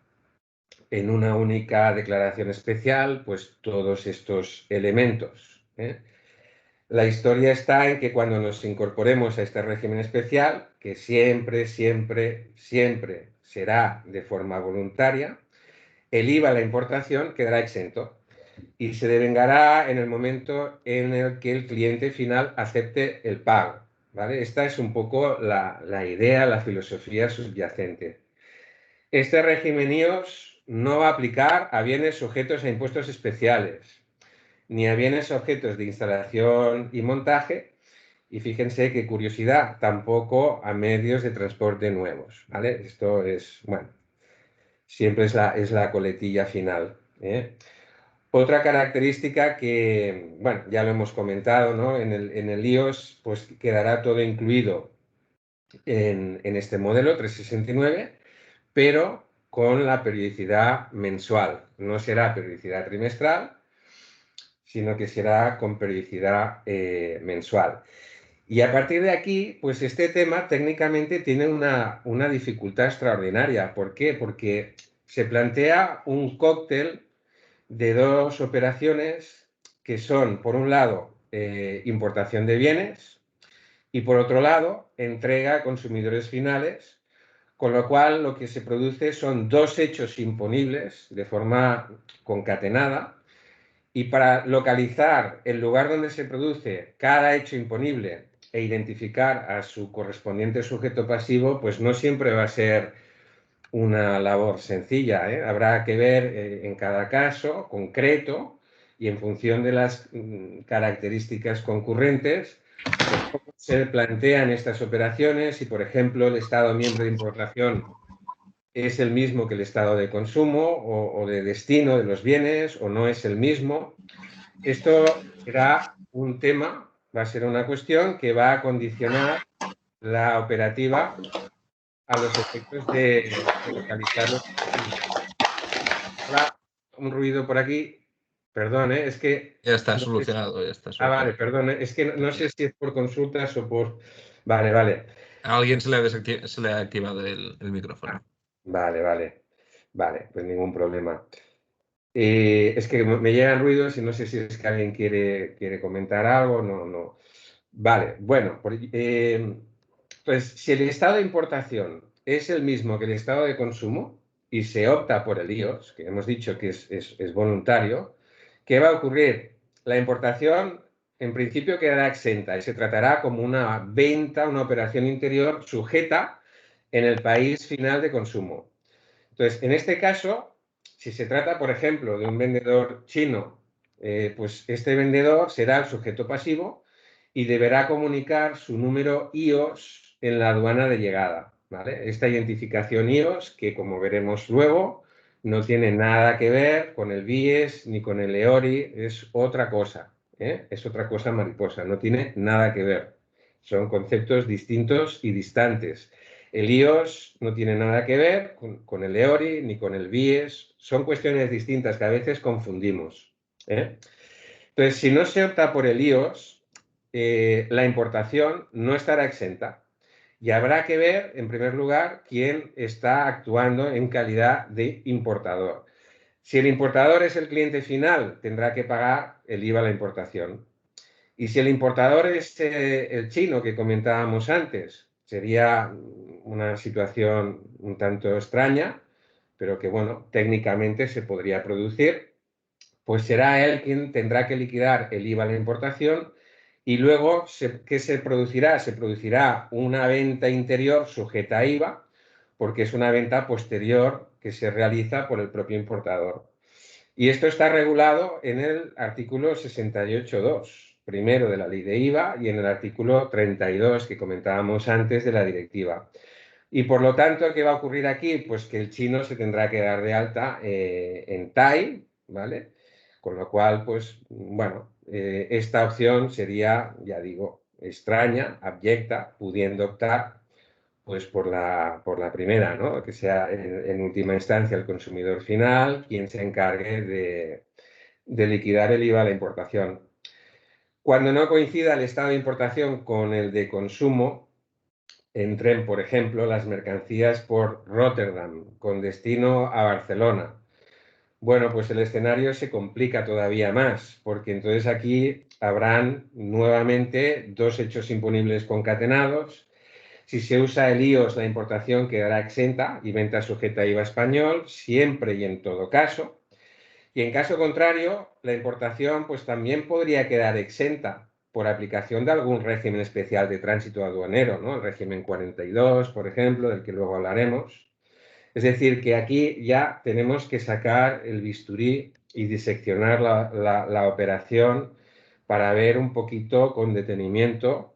en una única declaración especial pues todos estos elementos, ¿eh? La historia está en que cuando nos incorporemos a este régimen especial, que siempre, siempre, siempre será de forma voluntaria, el IVA a la importación quedará exento y se devengará en el momento en el que el cliente final acepte el pago, ¿vale? Esta es un poco la idea, la filosofía subyacente. Este régimen IOS no va a aplicar a bienes sujetos a impuestos especiales, ni a bienes objetos de instalación y montaje, y fíjense qué curiosidad, tampoco a medios de transporte nuevos, ¿vale? Esto es, bueno, siempre es la coletilla final, ¿eh? Otra característica que, bueno, ya lo hemos comentado, ¿no? En el iOS, pues quedará todo incluido en este modelo 369, pero con la periodicidad mensual. No será periodicidad trimestral, sino que será con periodicidad mensual. Y a partir de aquí, pues este tema técnicamente tiene una dificultad extraordinaria. ¿Por qué? Porque se plantea un cóctel de dos operaciones que son, por un lado, importación de bienes y, por otro lado, entrega a consumidores finales, con lo cual lo que se produce son dos hechos imponibles de forma concatenada, y para localizar el lugar donde se produce cada hecho imponible e identificar a su correspondiente sujeto pasivo, pues no siempre va a ser una labor sencilla, ¿eh? Habrá que ver en cada caso concreto y en función de las características concurrentes, pues, cómo se plantean estas operaciones, si por ejemplo el Estado miembro de importación es el mismo que el estado de consumo o de destino de los bienes o no es el mismo. Esto será un tema, va a ser una cuestión que va a condicionar la operativa a los efectos de localizar los posibles. Hola, un ruido por aquí. Perdón, es que... Ya está no sé si- solucionado, ya está Vale, solucionado. perdón, es que no sé si es por consultas o por... Vale, vale. A alguien se le ha activado el micrófono. Vale, vale. Vale, pues ningún problema. Es que me llegan ruidos y no sé si es que alguien quiere comentar algo, no, no. Vale, bueno, pues si el estado de importación es el mismo que el estado de consumo y se opta por el IOS, que hemos dicho que es voluntario, ¿qué va a ocurrir? La importación en principio quedará exenta y se tratará como una venta, una operación interior sujeta en el país final de consumo. Entonces, en este caso, si se trata, por ejemplo, de un vendedor chino, pues este vendedor será el sujeto pasivo y deberá comunicar su número IOS en la aduana de llegada, ¿vale? Esta identificación IOS, que como veremos luego, no tiene nada que ver con el BIES ni con el EORI, es otra cosa, ¿eh? Es otra cosa mariposa, no tiene nada que ver. Son conceptos distintos y distantes. El IOS no tiene nada que ver con el EORI ni con el BIES. Son cuestiones distintas que a veces confundimos, ¿eh? Entonces, si no se opta por el IOS, la importación no estará exenta. Y habrá que ver, en primer lugar, quién está actuando en calidad de importador. Si el importador es el cliente final, tendrá que pagar el IVA a la importación. Y si el importador es el chino que comentábamos antes, sería una situación un tanto extraña, pero que, bueno, técnicamente se podría producir, pues será él quien tendrá que liquidar el IVA a la importación y luego, ¿qué se producirá? Se producirá una venta interior sujeta a IVA, porque es una venta posterior que se realiza por el propio importador. Y esto está regulado en el artículo 68.2, primero de la ley de IVA, y en el artículo 32 que comentábamos antes de la directiva. Y por lo tanto, ¿qué va a ocurrir aquí? Pues que el chino se tendrá que dar de alta en TAI, ¿vale? Con lo cual, pues, bueno, esta opción sería, ya digo, extraña, abyecta, pudiendo optar pues por la primera, ¿no? Que sea en última instancia el consumidor final quien se encargue de liquidar el IVA a la importación. Cuando no coincida el estado de importación con el de consumo, entren, por ejemplo, las mercancías por Rotterdam con destino a Barcelona, Bueno, pues el escenario se complica todavía más, porque entonces aquí habrán nuevamente dos hechos imponibles concatenados. Si se usa el IOS, la importación quedará exenta y venta sujeta a IVA español, siempre y en todo caso. Y en caso contrario, la importación pues también podría quedar exenta por aplicación de algún régimen especial de tránsito aduanero, ¿no? El régimen 42, por ejemplo, del que luego hablaremos. Es decir, que aquí ya tenemos que sacar el bisturí y diseccionar la operación para ver un poquito con detenimiento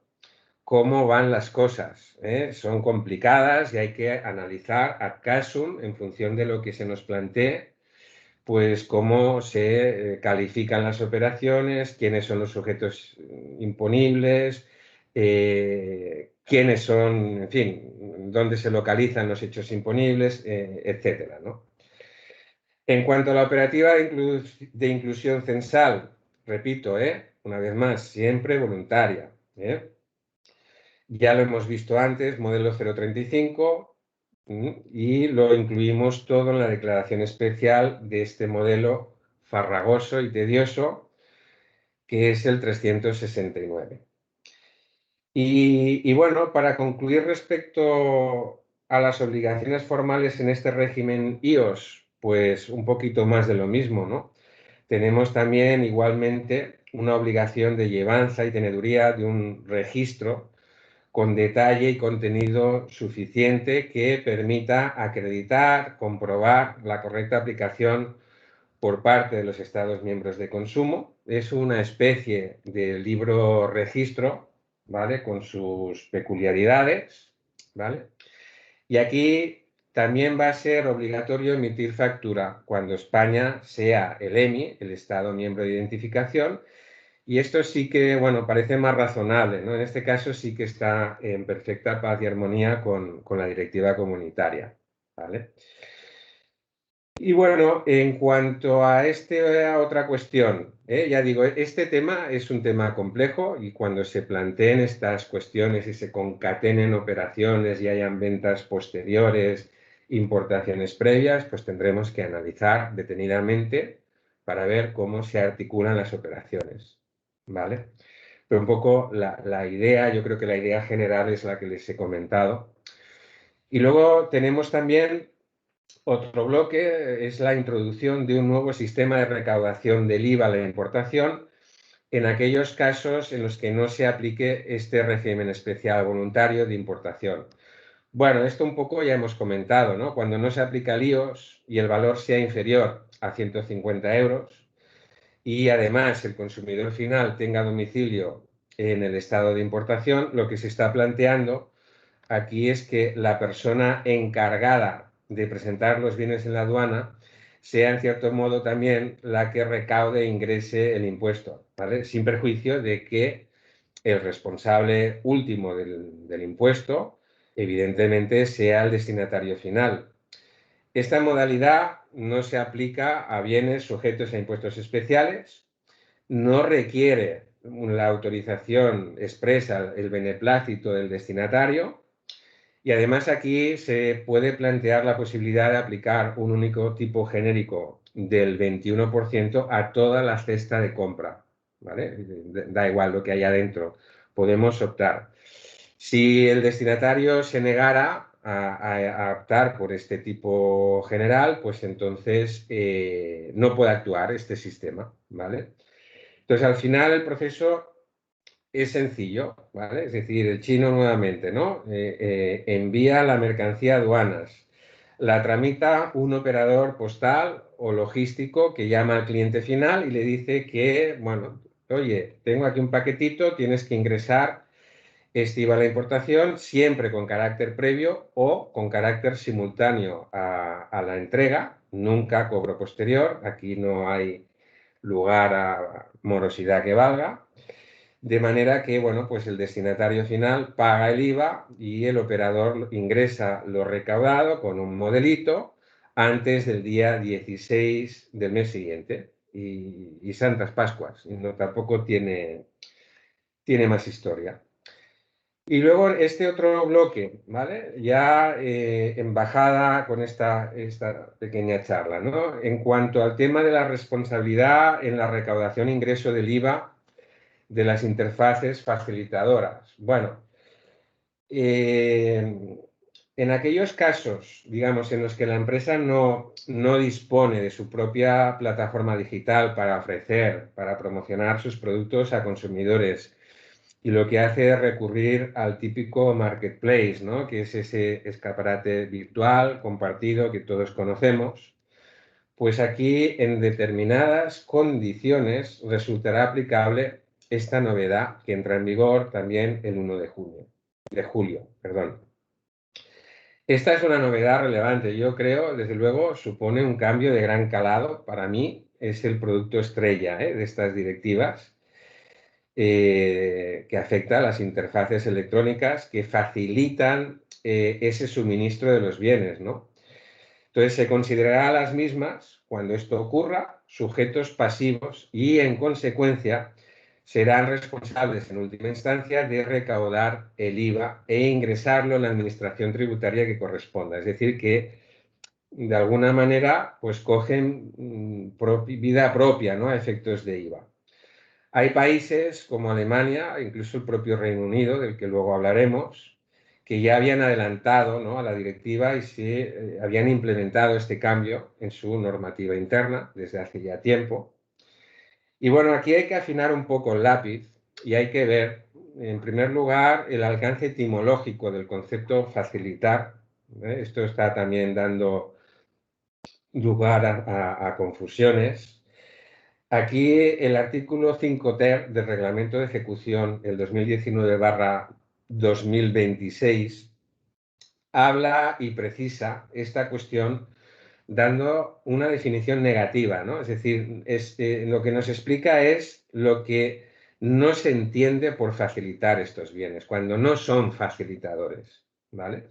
cómo van las cosas, ¿eh? Son complicadas y hay que analizar ad casum en función de lo que se nos plantee, pues cómo se califican las operaciones, quiénes son los sujetos imponibles, quiénes son, en fin, dónde se localizan los hechos imponibles, etcétera, ¿no? En cuanto a la operativa de inclusión censal, repito, una vez más, siempre voluntaria. Ya lo hemos visto antes, modelo 035, y lo incluimos todo en la declaración especial de este modelo farragoso y tedioso, que es el 369. Y bueno, para concluir respecto a las obligaciones formales en este régimen IOS, pues un poquito más de lo mismo, ¿no? Tenemos también igualmente una obligación de llevanza y teneduría de un registro con detalle y contenido suficiente que permita acreditar, comprobar la correcta aplicación por parte de los Estados miembros de consumo. Es una especie de libro registro, ¿vale? Con sus peculiaridades, ¿vale? Y aquí también va a ser obligatorio emitir factura cuando España sea el EMI, el Estado miembro de identificación, y esto sí que, bueno, parece más razonable, ¿no? En este caso sí que está en perfecta paz y armonía con la directiva comunitaria, ¿vale? Y bueno, en cuanto a otra cuestión, ya digo, este tema es un tema complejo y cuando se planteen estas cuestiones y se concatenen operaciones y hayan ventas posteriores, importaciones previas, pues tendremos que analizar detenidamente para ver cómo se articulan las operaciones, ¿vale? Pero un poco la idea, yo creo que la idea general es la que les he comentado. Y luego tenemos también otro bloque, es la introducción de un nuevo sistema de recaudación del IVA a la importación en aquellos casos en los que no se aplique este régimen especial voluntario de importación. Bueno, esto un poco ya hemos comentado, ¿no? Cuando no se aplica el IOS y el valor sea inferior a 150 euros y además el consumidor final tenga domicilio en el estado de importación, lo que se está planteando aquí es que la persona encargada de presentar los bienes en la aduana sea en cierto modo también la que recaude e ingrese el impuesto, ¿vale? Sin perjuicio de que el responsable último del impuesto evidentemente sea el destinatario final. Esta modalidad no se aplica a bienes sujetos a impuestos especiales, no requiere la autorización expresa, el beneplácito del destinatario, y además aquí se puede plantear la posibilidad de aplicar un único tipo genérico del 21% a toda la cesta de compra, ¿vale? Da igual lo que haya dentro, podemos optar. Si el destinatario se negara a optar por este tipo general, pues entonces no puede actuar este sistema, ¿vale? Entonces, al final el proceso es sencillo, ¿vale? Es decir, el chino nuevamente, ¿no? Envía la mercancía a aduanas, la tramita un operador postal o logístico que llama al cliente final y le dice que, bueno, oye, tengo aquí un paquetito, tienes que ingresar este IVA a la importación siempre con carácter previo o con carácter simultáneo a la entrega, nunca cobro posterior, aquí no hay lugar a morosidad que valga. De manera que, bueno, pues el destinatario final paga el IVA y el operador ingresa lo recaudado con un modelito antes del día 16 del mes siguiente. Y Santas Pascuas. Y no, tampoco tiene más historia. Y luego este otro bloque, ¿vale? Ya embajada con esta pequeña charla, ¿no? En cuanto al tema de la responsabilidad en la recaudación e ingreso del IVA de las interfaces facilitadoras. Bueno, en aquellos casos, digamos, en los que la empresa no dispone de su propia plataforma digital para ofrecer, para promocionar sus productos a consumidores, y lo que hace es recurrir al típico marketplace, ¿no? Que es ese escaparate virtual compartido que todos conocemos, pues aquí en determinadas condiciones resultará aplicable esta novedad que entra en vigor también el 1 de julio, perdón. Esta es una novedad relevante, yo creo, desde luego, supone un cambio de gran calado. Para mí es el producto estrella de estas directivas que afecta a las interfaces electrónicas que facilitan ese suministro de los bienes, ¿no? Entonces se considerará a las mismas, cuando esto ocurra, sujetos pasivos y, en consecuencia, serán responsables en última instancia de recaudar el IVA e ingresarlo en la administración tributaria que corresponda. Es decir, que de alguna manera pues cogen vida propia, ¿no? A efectos de IVA. Hay países como Alemania, incluso el propio Reino Unido, del que luego hablaremos, que ya habían adelantado, ¿no?, a la directiva y se habían implementado este cambio en su normativa interna desde hace ya tiempo. Y bueno, aquí hay que afinar un poco el lápiz y hay que ver, en primer lugar, el alcance etimológico del concepto facilitar. Esto está también dando lugar a confusiones. Aquí el artículo 5 ter del Reglamento de Ejecución, el 2019/2026, habla y precisa esta cuestión dando una definición negativa, ¿no? Es decir, lo que nos explica es lo que no se entiende por facilitar estos bienes, cuando no son facilitadores, ¿vale?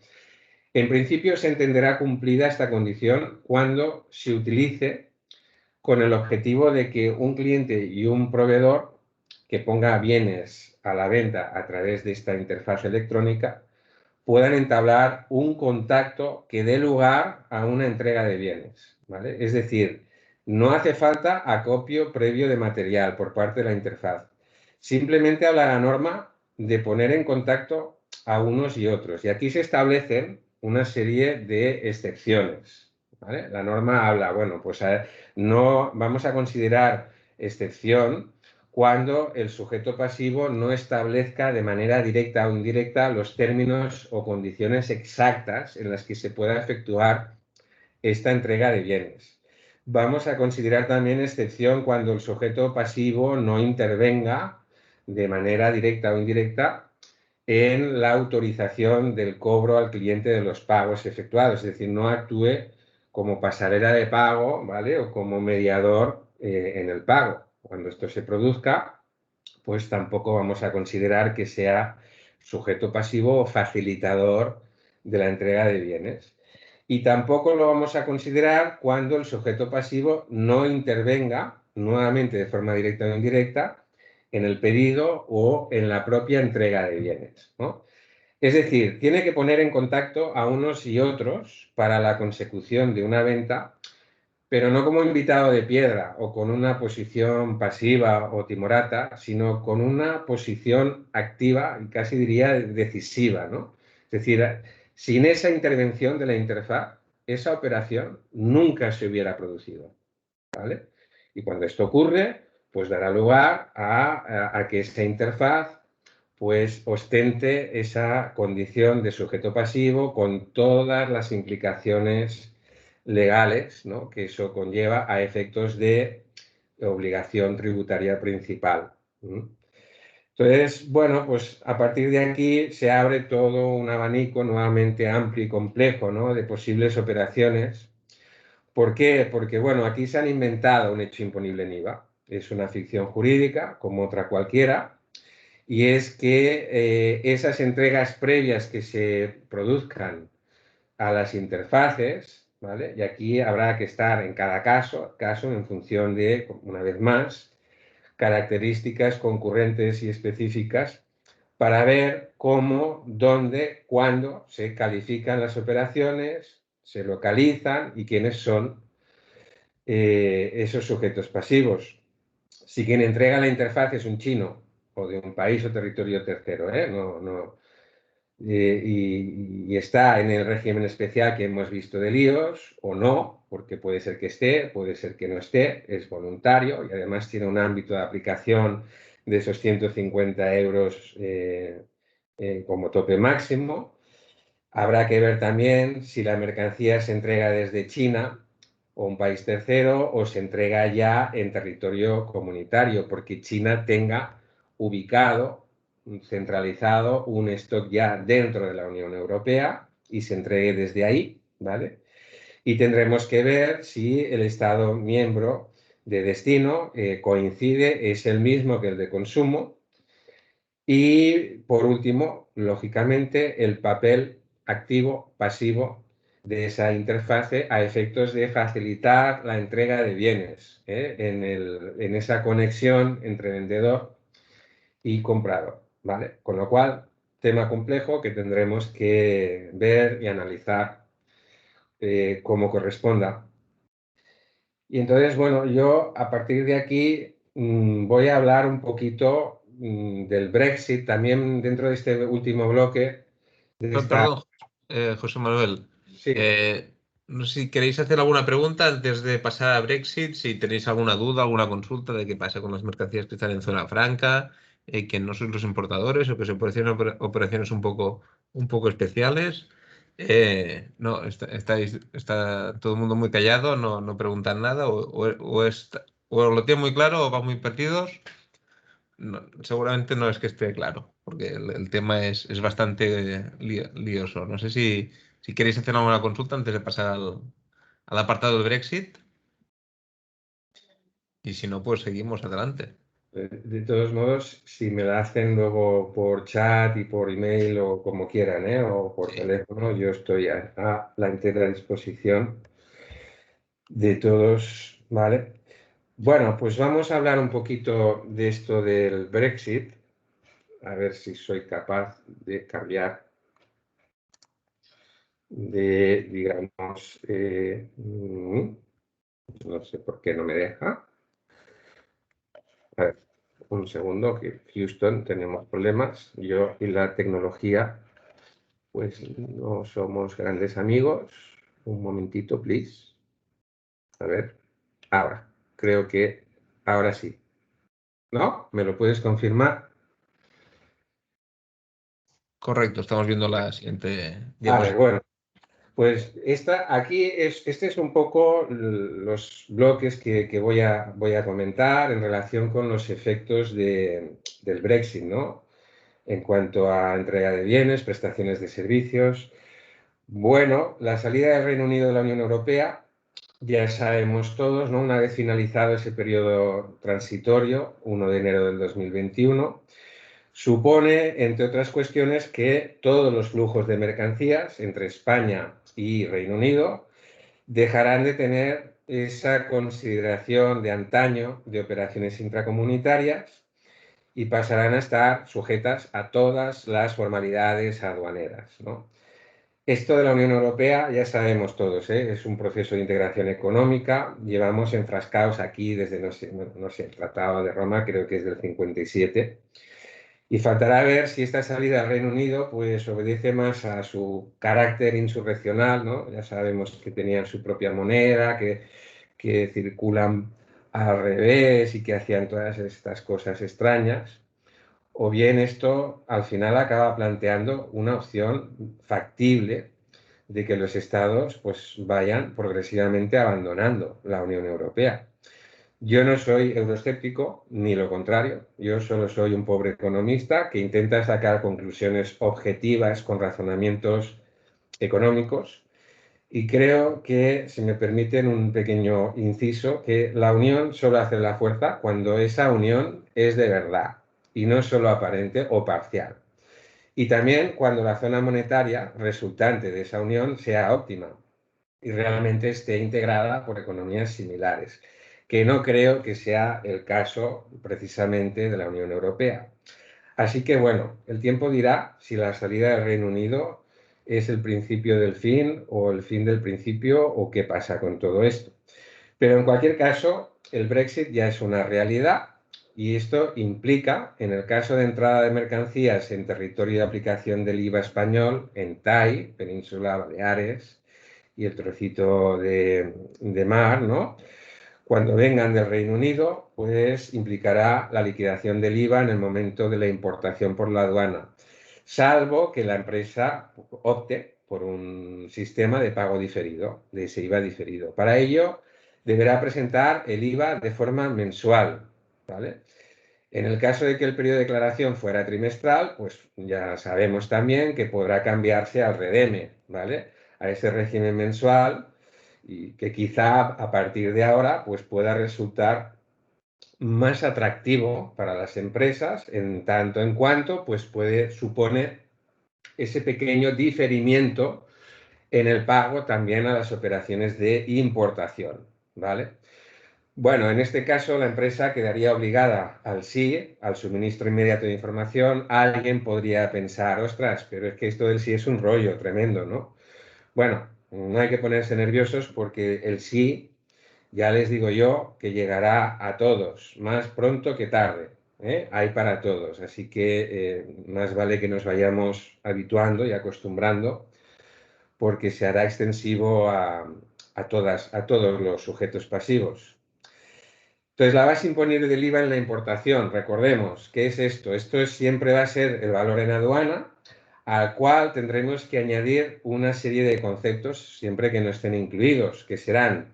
En principio se entenderá cumplida esta condición cuando se utilice con el objetivo de que un cliente y un proveedor que ponga bienes a la venta a través de esta interfaz electrónica puedan entablar un contacto que dé lugar a una entrega de bienes, ¿vale? Es decir, no hace falta acopio previo de material por parte de la interfaz. Simplemente habla la norma de poner en contacto a unos y otros. Y aquí se establecen una serie de excepciones, ¿vale? La norma habla, bueno, pues no vamos a considerar excepción cuando el sujeto pasivo no establezca de manera directa o indirecta los términos o condiciones exactas en las que se pueda efectuar esta entrega de bienes. Vamos a considerar también excepción cuando el sujeto pasivo no intervenga de manera directa o indirecta en la autorización del cobro al cliente de los pagos efectuados, es decir, no actúe como pasarela de pago, ¿vale?, o como mediador en el pago. Cuando esto se produzca, pues tampoco vamos a considerar que sea sujeto pasivo o facilitador de la entrega de bienes. Y tampoco lo vamos a considerar cuando el sujeto pasivo no intervenga nuevamente de forma directa o indirecta en el pedido o en la propia entrega de bienes, ¿no? Es decir, tiene que poner en contacto a unos y otros para la consecución de una venta, pero no como invitado de piedra o con una posición pasiva o timorata, sino con una posición activa y casi diría decisiva, ¿no? Es decir, sin esa intervención de la interfaz, esa operación nunca se hubiera producido, ¿vale? Y cuando esto ocurre, pues dará lugar a que esa interfaz pues ostente esa condición de sujeto pasivo con todas las implicaciones legales, ¿no?, que eso conlleva a efectos de obligación tributaria principal. Entonces, bueno, pues a partir de aquí se abre todo un abanico nuevamente amplio y complejo, ¿no?, de posibles operaciones. ¿Por qué? Porque, bueno, aquí se han inventado un hecho imponible en IVA. Es una ficción jurídica, como otra cualquiera, y es que esas entregas previas que se produzcan a las interfaces, ¿vale? Y aquí habrá que estar en cada caso en función de, una vez más, características concurrentes y específicas para ver cómo, dónde, cuándo se califican las operaciones, se localizan y quiénes son esos sujetos pasivos. Si quien entrega la interfaz es un chino o de un país o territorio tercero, y está en el régimen especial que hemos visto de líos o no, porque puede ser que esté, puede ser que no esté, es voluntario y además tiene un ámbito de aplicación de esos 150 euros como tope máximo. Habrá que ver también si la mercancía se entrega desde China o un país tercero o se entrega ya en territorio comunitario, porque China tenga ubicado, centralizado un stock ya dentro de la Unión Europea y se entregue desde ahí, ¿vale? Y tendremos que ver si el Estado miembro de destino coincide, es el mismo que el de consumo. Y por último, lógicamente, el papel activo, pasivo de esa interfase a efectos de facilitar la entrega de bienes en esa conexión entre vendedor y comprador, ¿vale? Con lo cual, tema complejo que tendremos que ver y analizar como corresponda. Y entonces, bueno, yo a partir de aquí voy a hablar un poquito del Brexit, también dentro de este último bloque de esta... Perdón, José Manuel. Sí, No sé si queréis hacer alguna pregunta antes de pasar a Brexit, si tenéis alguna duda, alguna consulta de qué pasa con las mercancías que están en zona franca, que no sois los importadores o que se pueden hacer operaciones un poco especiales. No, está todo el mundo muy callado, no preguntan nada, o lo tienen muy claro o van muy perdidos. Seguramente no es que esté claro, porque el tema es bastante lioso. No sé si queréis hacer alguna consulta antes de pasar al apartado del Brexit, y si no, pues seguimos adelante. de todos modos, si me la hacen luego por chat y por email o como quieran, o por Sí. teléfono, yo estoy a la entera disposición de todos, ¿vale? Bueno, pues vamos a hablar un poquito de esto del Brexit, a ver si soy capaz de cambiar de, digamos, no sé por qué no me deja. A ver, un segundo, que Houston tenemos problemas. Yo y la tecnología, pues no somos grandes amigos. Un momentito, please. A ver, ahora, creo que ahora sí. ¿No? ¿Me lo puedes confirmar? Correcto, estamos viendo la siguiente Vale, diapositiva. bueno. Pues este es un poco los bloques que voy a comentar en relación con los efectos del Brexit, ¿no? En cuanto a entrega de bienes, prestaciones de servicios. Bueno, la salida del Reino Unido de la Unión Europea, ya sabemos todos, ¿no? Una vez finalizado ese periodo transitorio, 1 de enero del 2021, supone, entre otras cuestiones, que todos los flujos de mercancías entre España y Reino Unido dejarán de tener esa consideración de antaño de operaciones intracomunitarias y pasarán a estar sujetas a todas las formalidades aduaneras, ¿no? Esto de la Unión Europea ya sabemos todos, ¿eh? Es un proceso de integración económica. Llevamos enfrascados aquí desde, no sé, el Tratado de Roma, creo que es del 57. Y faltará ver si esta salida al Reino Unido pues obedece más a su carácter insurreccional, ¿no? Ya sabemos que tenían su propia moneda, que circulan al revés y que hacían todas estas cosas extrañas. O bien esto al final acaba planteando una opción factible de que los estados pues vayan progresivamente abandonando la Unión Europea. Yo no soy euroescéptico, ni lo contrario. Yo solo soy un pobre economista que intenta sacar conclusiones objetivas con razonamientos económicos y creo que, si me permiten un pequeño inciso, que la unión solo hace la fuerza cuando esa unión es de verdad y no solo aparente o parcial. Y también cuando la zona monetaria resultante de esa unión sea óptima y realmente esté integrada por economías similares, que no creo que sea el caso precisamente de la Unión Europea. Así que bueno, el tiempo dirá si la salida del Reino Unido es el principio del fin o el fin del principio o qué pasa con todo esto. Pero en cualquier caso, el Brexit ya es una realidad y esto implica, en el caso de entrada de mercancías en territorio de aplicación del IVA español, en TAI, Península Baleares y el trocito de mar, ¿no? Cuando vengan del Reino Unido, pues implicará la liquidación del IVA en el momento de la importación por la aduana, salvo que la empresa opte por un sistema de pago diferido, de ese IVA diferido. Para ello, deberá presentar el IVA de forma mensual, ¿vale? En el caso de que el periodo de declaración fuera trimestral, pues ya sabemos también que podrá cambiarse al REDEME, ¿vale? A ese régimen mensual y que quizá a partir de ahora pues pueda resultar más atractivo para las empresas en tanto en cuanto pues puede suponer ese pequeño diferimiento en el pago también a las operaciones de importación, ¿vale? Bueno, en este caso la empresa quedaría obligada al sí, al suministro inmediato de información. Alguien podría pensar, ostras, pero es que esto del sí es un rollo tremendo, ¿no? Bueno, no hay que ponerse nerviosos porque el sí, ya les digo yo, que llegará a todos, más pronto que tarde, ¿eh? Hay para todos, así que más vale que nos vayamos habituando y acostumbrando porque se hará extensivo a todos los sujetos pasivos. Entonces, la base imponible del IVA en la importación, recordemos, ¿qué es esto? Esto siempre va a ser el valor en aduana, al cual tendremos que añadir una serie de conceptos, siempre que no estén incluidos, que serán,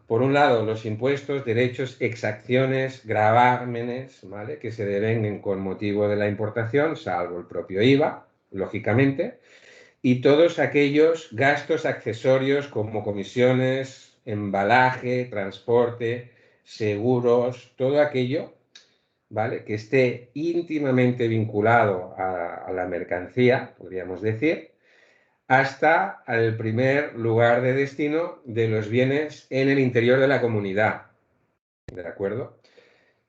por un lado, los impuestos, derechos, exacciones, gravámenes, ¿vale?, que se devenguen con motivo de la importación, salvo el propio IVA, lógicamente, y todos aquellos gastos accesorios como comisiones, embalaje, transporte, seguros, todo aquello, ¿vale?, que esté íntimamente vinculado a la mercancía, podríamos decir, hasta el primer lugar de destino de los bienes en el interior de la comunidad, ¿de acuerdo?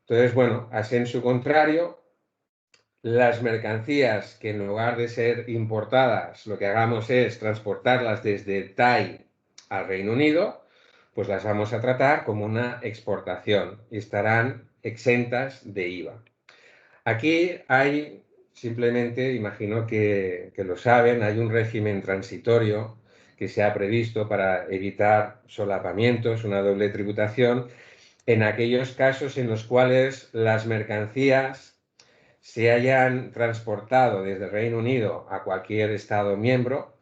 Entonces, bueno, a sensu contrario, las mercancías que en lugar de ser importadas, lo que hagamos es transportarlas desde TAI al Reino Unido, pues las vamos a tratar como una exportación y estarán exentas de IVA. Aquí hay, simplemente, imagino que lo saben, hay un régimen transitorio que se ha previsto para evitar solapamientos, una doble tributación, en aquellos casos en los cuales las mercancías se hayan transportado desde el Reino Unido a cualquier Estado miembro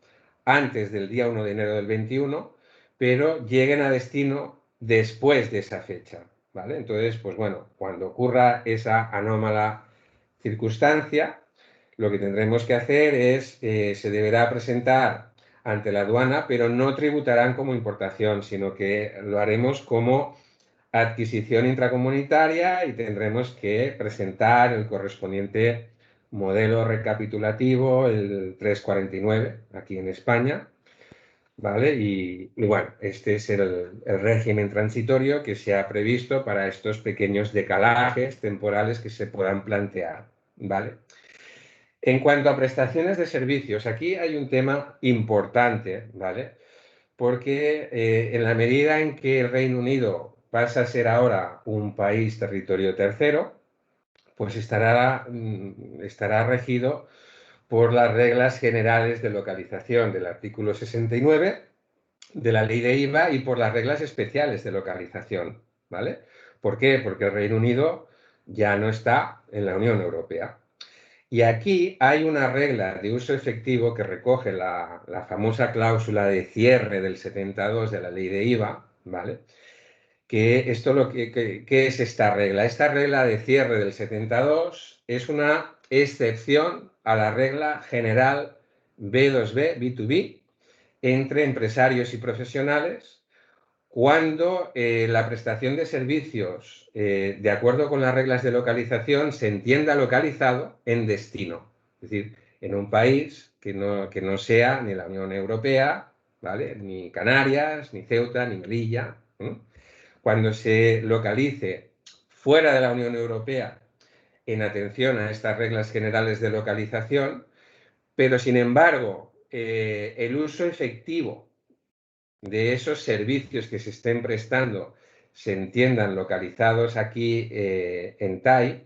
antes del día 1 de enero del 21, pero lleguen a destino después de esa fecha, ¿vale? Entonces, pues bueno, cuando ocurra esa anómala circunstancia, lo que tendremos que hacer es, se deberá presentar ante la aduana, pero no tributarán como importación, sino que lo haremos como adquisición intracomunitaria y tendremos que presentar el correspondiente modelo recapitulativo, el 349, aquí en España, ¿vale? Y bueno, este es el régimen transitorio que se ha previsto para estos pequeños decalajes temporales que se puedan plantear, ¿vale? En cuanto a prestaciones de servicios, aquí hay un tema importante, ¿vale? Porque en la medida en que el Reino Unido pasa a ser ahora un país territorio tercero, pues estará regido por las reglas generales de localización del artículo 69 de la ley de IVA y por las reglas especiales de localización, ¿vale? ¿Por qué? Porque el Reino Unido ya no está en la Unión Europea. Y aquí hay una regla de uso efectivo que recoge la famosa cláusula de cierre del 72 de la ley de IVA, ¿vale? Que esto ¿qué es esta regla? Esta regla de cierre del 72 es una excepción a la regla general B2B, B2B, entre empresarios y profesionales, cuando la prestación de servicios, de acuerdo con las reglas de localización, se entienda localizado en destino. Es decir, en un país que no sea ni la Unión Europea, ¿vale?, ni Canarias, ni Ceuta, ni Melilla. Cuando se localice fuera de la Unión Europea en atención a estas reglas generales de localización, pero sin embargo, el uso efectivo de esos servicios que se estén prestando se entiendan localizados aquí en TAI,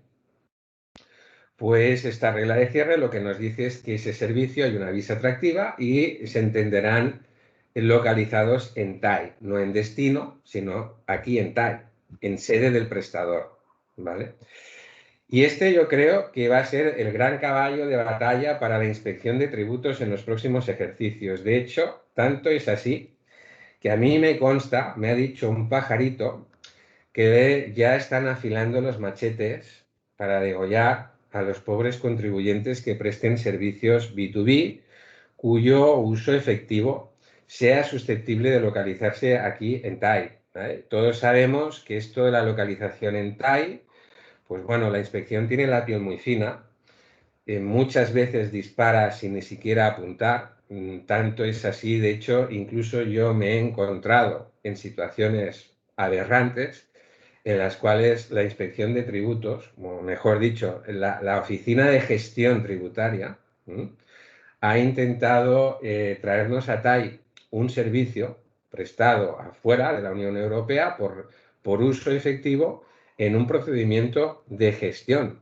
pues esta regla de cierre lo que nos dice es que ese servicio hay una visa atractiva y se entenderán localizados en TAI, no en destino, sino aquí en TAI, en sede del prestador, ¿vale? Y este yo creo que va a ser el gran caballo de batalla para la inspección de tributos en los próximos ejercicios. De hecho, tanto es así que a mí me consta, me ha dicho un pajarito, que ya están afilando los machetes para degollar a los pobres contribuyentes que presten servicios B2B, cuyo uso efectivo sea susceptible de localizarse aquí en TAI, ¿vale? Todos sabemos que esto de la localización en TAI, pues bueno, la inspección tiene la piel muy fina, muchas veces dispara sin ni siquiera apuntar, tanto es así, de hecho, incluso yo me he encontrado en situaciones aberrantes en las cuales la inspección de tributos, o mejor dicho, la oficina de gestión tributaria, ha intentado traernos a TAI un servicio prestado afuera de la Unión Europea por uso efectivo en un procedimiento de gestión.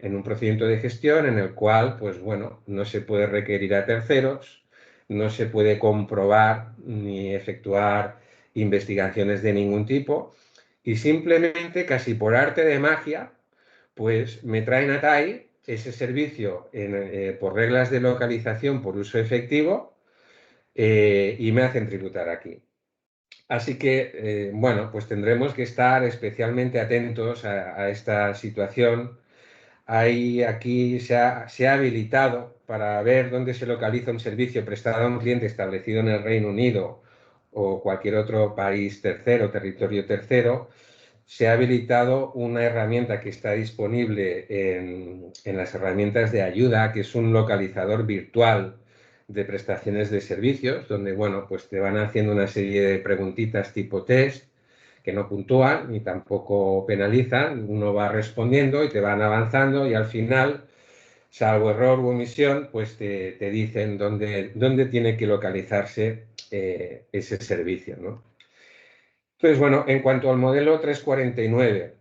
En un procedimiento de gestión en el cual, pues bueno, no se puede requerir a terceros, no se puede comprobar ni efectuar investigaciones de ningún tipo y simplemente, casi por arte de magia, pues me traen a TAI ese servicio por reglas de localización por uso efectivo y me hacen tributar aquí. Así que, bueno, pues tendremos que estar especialmente atentos a esta situación. Aquí se ha habilitado para ver dónde se localiza un servicio prestado a un cliente establecido en el Reino Unido o cualquier otro país tercero, territorio tercero. Se ha habilitado una herramienta que está disponible en las herramientas de ayuda, que es un localizador virtual de prestaciones de servicios, donde, bueno, pues te van haciendo una serie de preguntitas tipo test, que no puntúan ni tampoco penalizan, uno va respondiendo y te van avanzando y al final, salvo error u omisión, pues te dicen dónde tiene que localizarse ese servicio, ¿no? Entonces, bueno, en cuanto al modelo 349,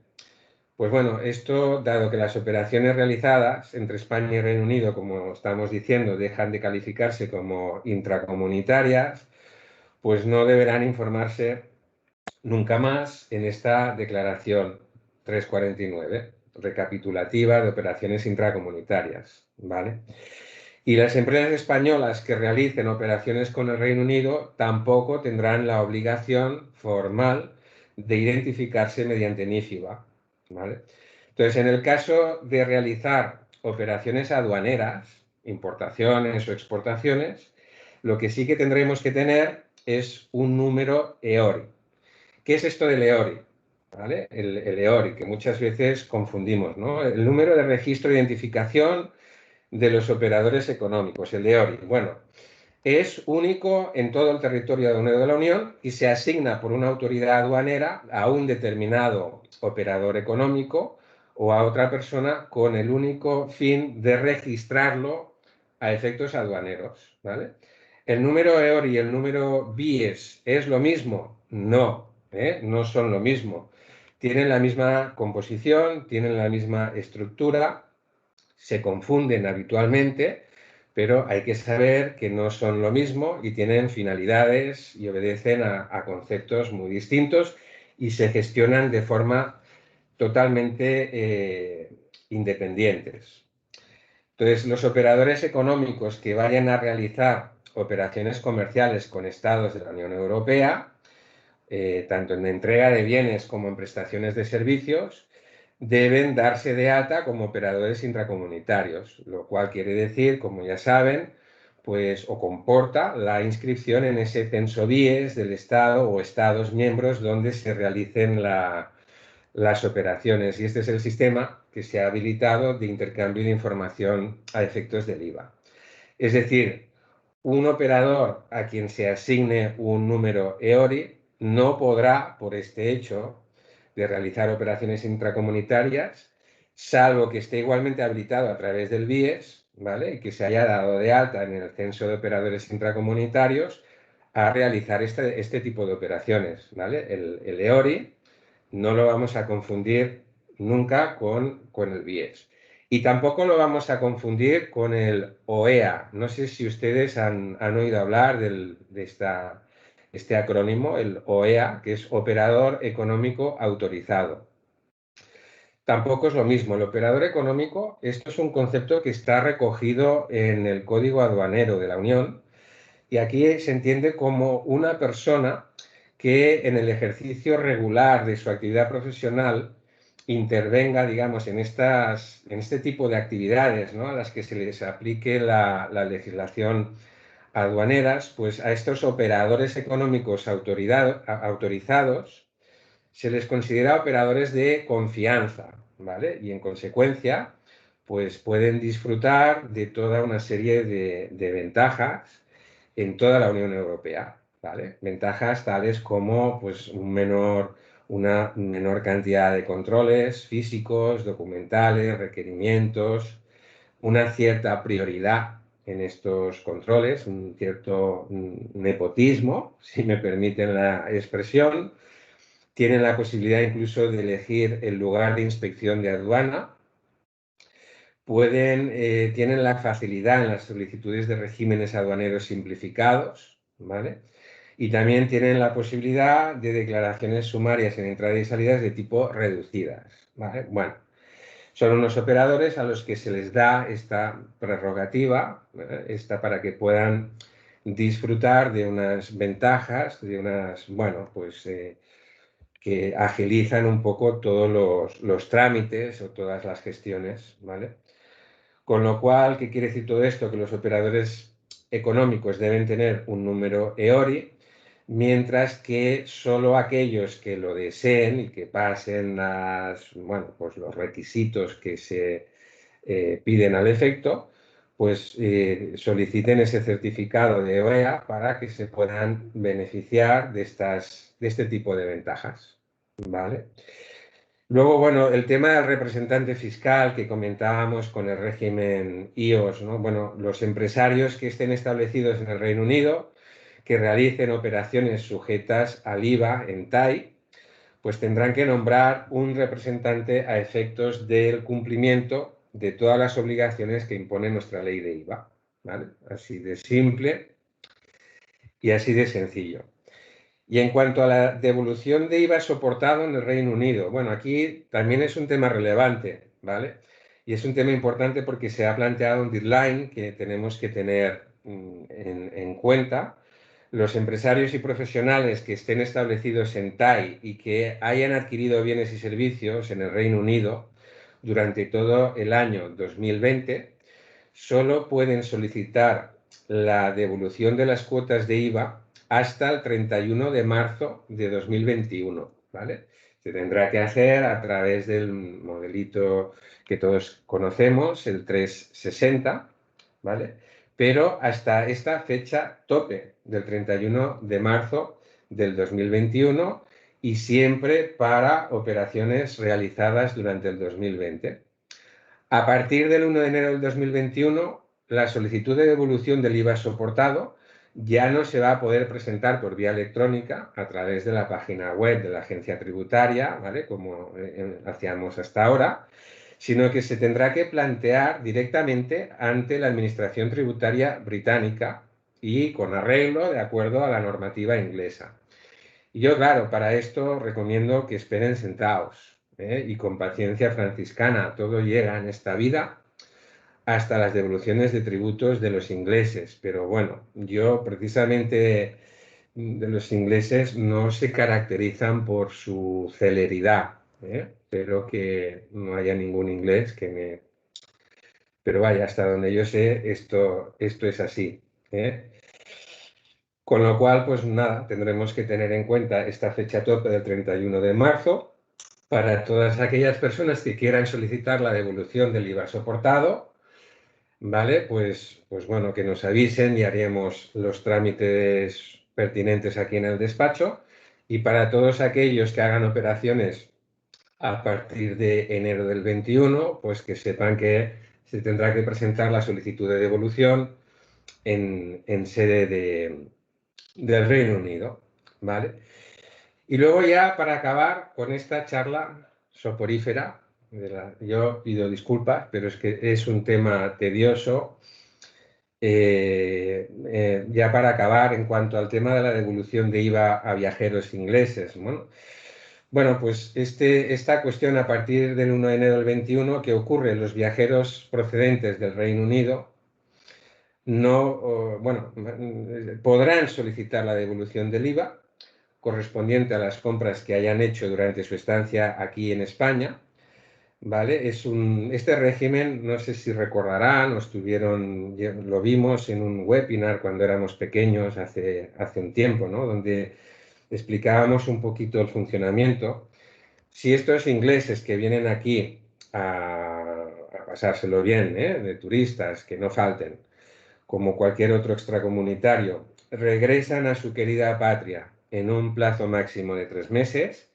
pues bueno, esto, dado que las operaciones realizadas entre España y Reino Unido, como estamos diciendo, dejan de calificarse como intracomunitarias, pues no deberán informarse nunca más en esta declaración 349, recapitulativa de operaciones intracomunitarias, ¿vale? Y las empresas españolas que realicen operaciones con el Reino Unido tampoco tendrán la obligación formal de identificarse mediante NIFIBA, ¿vale? Entonces, en el caso de realizar operaciones aduaneras, importaciones o exportaciones, lo que sí que tendremos que tener es un número EORI. ¿Qué es esto del EORI? ¿Vale? El EORI, que muchas veces confundimos, ¿no? El número de registro de identificación de los operadores económicos, el EORI. Bueno, es único en todo el territorio de la Unión y se asigna por una autoridad aduanera a un determinado operador económico o a otra persona con el único fin de registrarlo a efectos aduaneros, ¿vale? ¿El número EORI y el número BIES es lo mismo? No, no son lo mismo. Tienen la misma composición, tienen la misma estructura, se confunden habitualmente, pero hay que saber que no son lo mismo y tienen finalidades y obedecen a conceptos muy distintos y se gestionan de forma totalmente independientes. Entonces, los operadores económicos que vayan a realizar operaciones comerciales con estados de la Unión Europea, tanto en entrega de bienes como en prestaciones de servicios, deben darse de alta como operadores intracomunitarios, lo cual quiere decir, como ya saben, pues o comporta la inscripción en ese censo BIES del Estado o Estados miembros donde se realicen las operaciones. Y este es el sistema que se ha habilitado de intercambio de información a efectos del IVA. Es decir, un operador a quien se asigne un número EORI no podrá, por este hecho de realizar operaciones intracomunitarias, salvo que esté igualmente habilitado a través del BIES, ¿vale? Y que se haya dado de alta en el censo de operadores intracomunitarios a realizar este tipo de operaciones, ¿vale? El EORI no lo vamos a confundir nunca con el BIES. Y tampoco lo vamos a confundir con el OEA. No sé si ustedes han oído hablar de este acrónimo, el OEA, que es Operador Económico Autorizado. Tampoco es lo mismo. El operador económico, esto es un concepto que está recogido en el Código Aduanero de la Unión, y aquí se entiende como una persona que en el ejercicio regular de su actividad profesional intervenga, digamos, en este tipo de actividades, ¿no?, a las que se les aplique la legislación aduaneras, pues a estos operadores económicos autorizados se les considera operadores de confianza, ¿vale? Y en consecuencia, pues pueden disfrutar de toda una serie de ventajas en toda la Unión Europea, ¿vale? Ventajas tales como, pues, una menor cantidad de controles físicos, documentales, requerimientos, una cierta prioridad en estos controles, un cierto nepotismo, si me permiten la expresión. Tienen la posibilidad incluso de elegir el lugar de inspección de aduana. Tienen la facilidad en las solicitudes de regímenes aduaneros simplificados, ¿vale? Y también tienen la posibilidad de declaraciones sumarias en entradas y salidas de tipo reducidas, ¿vale? Bueno, son unos operadores a los que se les da esta prerrogativa, para que puedan disfrutar de unas ventajas, de unas, bueno, pues que agilizan un poco todos los trámites o todas las gestiones, ¿vale? Con lo cual, ¿qué quiere decir todo esto? Que los operadores económicos deben tener un número EORI, mientras que solo aquellos que lo deseen y que pasen pues los requisitos que se piden al efecto, pues soliciten ese certificado de OEA para que se puedan beneficiar de este tipo de ventajas, ¿vale? Luego, bueno, el tema del representante fiscal que comentábamos con el régimen IOS, ¿no? Bueno, los empresarios que estén establecidos en el Reino Unido, que realicen operaciones sujetas al IVA en TAI, pues tendrán que nombrar un representante a efectos del cumplimiento de todas las obligaciones que impone nuestra ley de IVA, ¿vale? Así de simple y así de sencillo. Y en cuanto a la devolución de IVA soportado en el Reino Unido, bueno, aquí también es un tema relevante, ¿vale? Y es un tema importante porque se ha planteado un deadline que tenemos que tener en cuenta. Los empresarios y profesionales que estén establecidos en TAI y que hayan adquirido bienes y servicios en el Reino Unido durante todo el año 2020 solo pueden solicitar la devolución de las cuotas de IVA hasta el 31 de marzo de 2021, ¿vale? Se tendrá que hacer a través del modelito que todos conocemos, el 360, ¿vale? Pero hasta esta fecha tope del 31 de marzo del 2021 y siempre para operaciones realizadas durante el 2020. A partir del 1 de enero del 2021, la solicitud de devolución del IVA soportado ya no se va a poder presentar por vía electrónica a través de la página web de la agencia tributaria, ¿vale?, como hacíamos hasta ahora, sino que se tendrá que plantear directamente ante la Administración Tributaria británica y con arreglo de acuerdo a la normativa inglesa. Y yo, claro, para esto recomiendo que esperen sentados, y con paciencia franciscana. Todo llega en esta vida, hasta las devoluciones de tributos de los ingleses. Pero bueno, yo precisamente de los ingleses no se caracterizan por su celeridad. Espero que no haya ningún inglés que me... Pero vaya, hasta donde yo sé, esto es así. Con lo cual, pues nada, tendremos que tener en cuenta esta fecha tope del 31 de marzo para todas aquellas personas que quieran solicitar la devolución del IVA soportado, ¿vale? Pues bueno, que nos avisen y haremos los trámites pertinentes aquí en el despacho. Y para todos aquellos que hagan operaciones a partir de enero del 21, pues que sepan que se tendrá que presentar la solicitud de devolución en sede del Reino Unido, ¿vale? Y luego ya para acabar con esta charla soporífera, yo pido disculpas, pero es que es un tema tedioso. Ya para acabar, en cuanto al tema de la devolución de IVA a viajeros ingleses, bueno, pues esta cuestión a partir del 1 de enero del 21, que ocurre, los viajeros procedentes del Reino Unido no, bueno, podrán solicitar la devolución del IVA correspondiente a las compras que hayan hecho durante su estancia aquí en España, ¿vale? Este régimen, no sé si recordarán, lo vimos en un webinar cuando éramos pequeños hace un tiempo, ¿no? Donde explicábamos un poquito el funcionamiento. Si estos ingleses que vienen aquí a pasárselo bien, de turistas, que no falten, como cualquier otro extracomunitario, regresan a su querida patria en un plazo máximo de 3 meses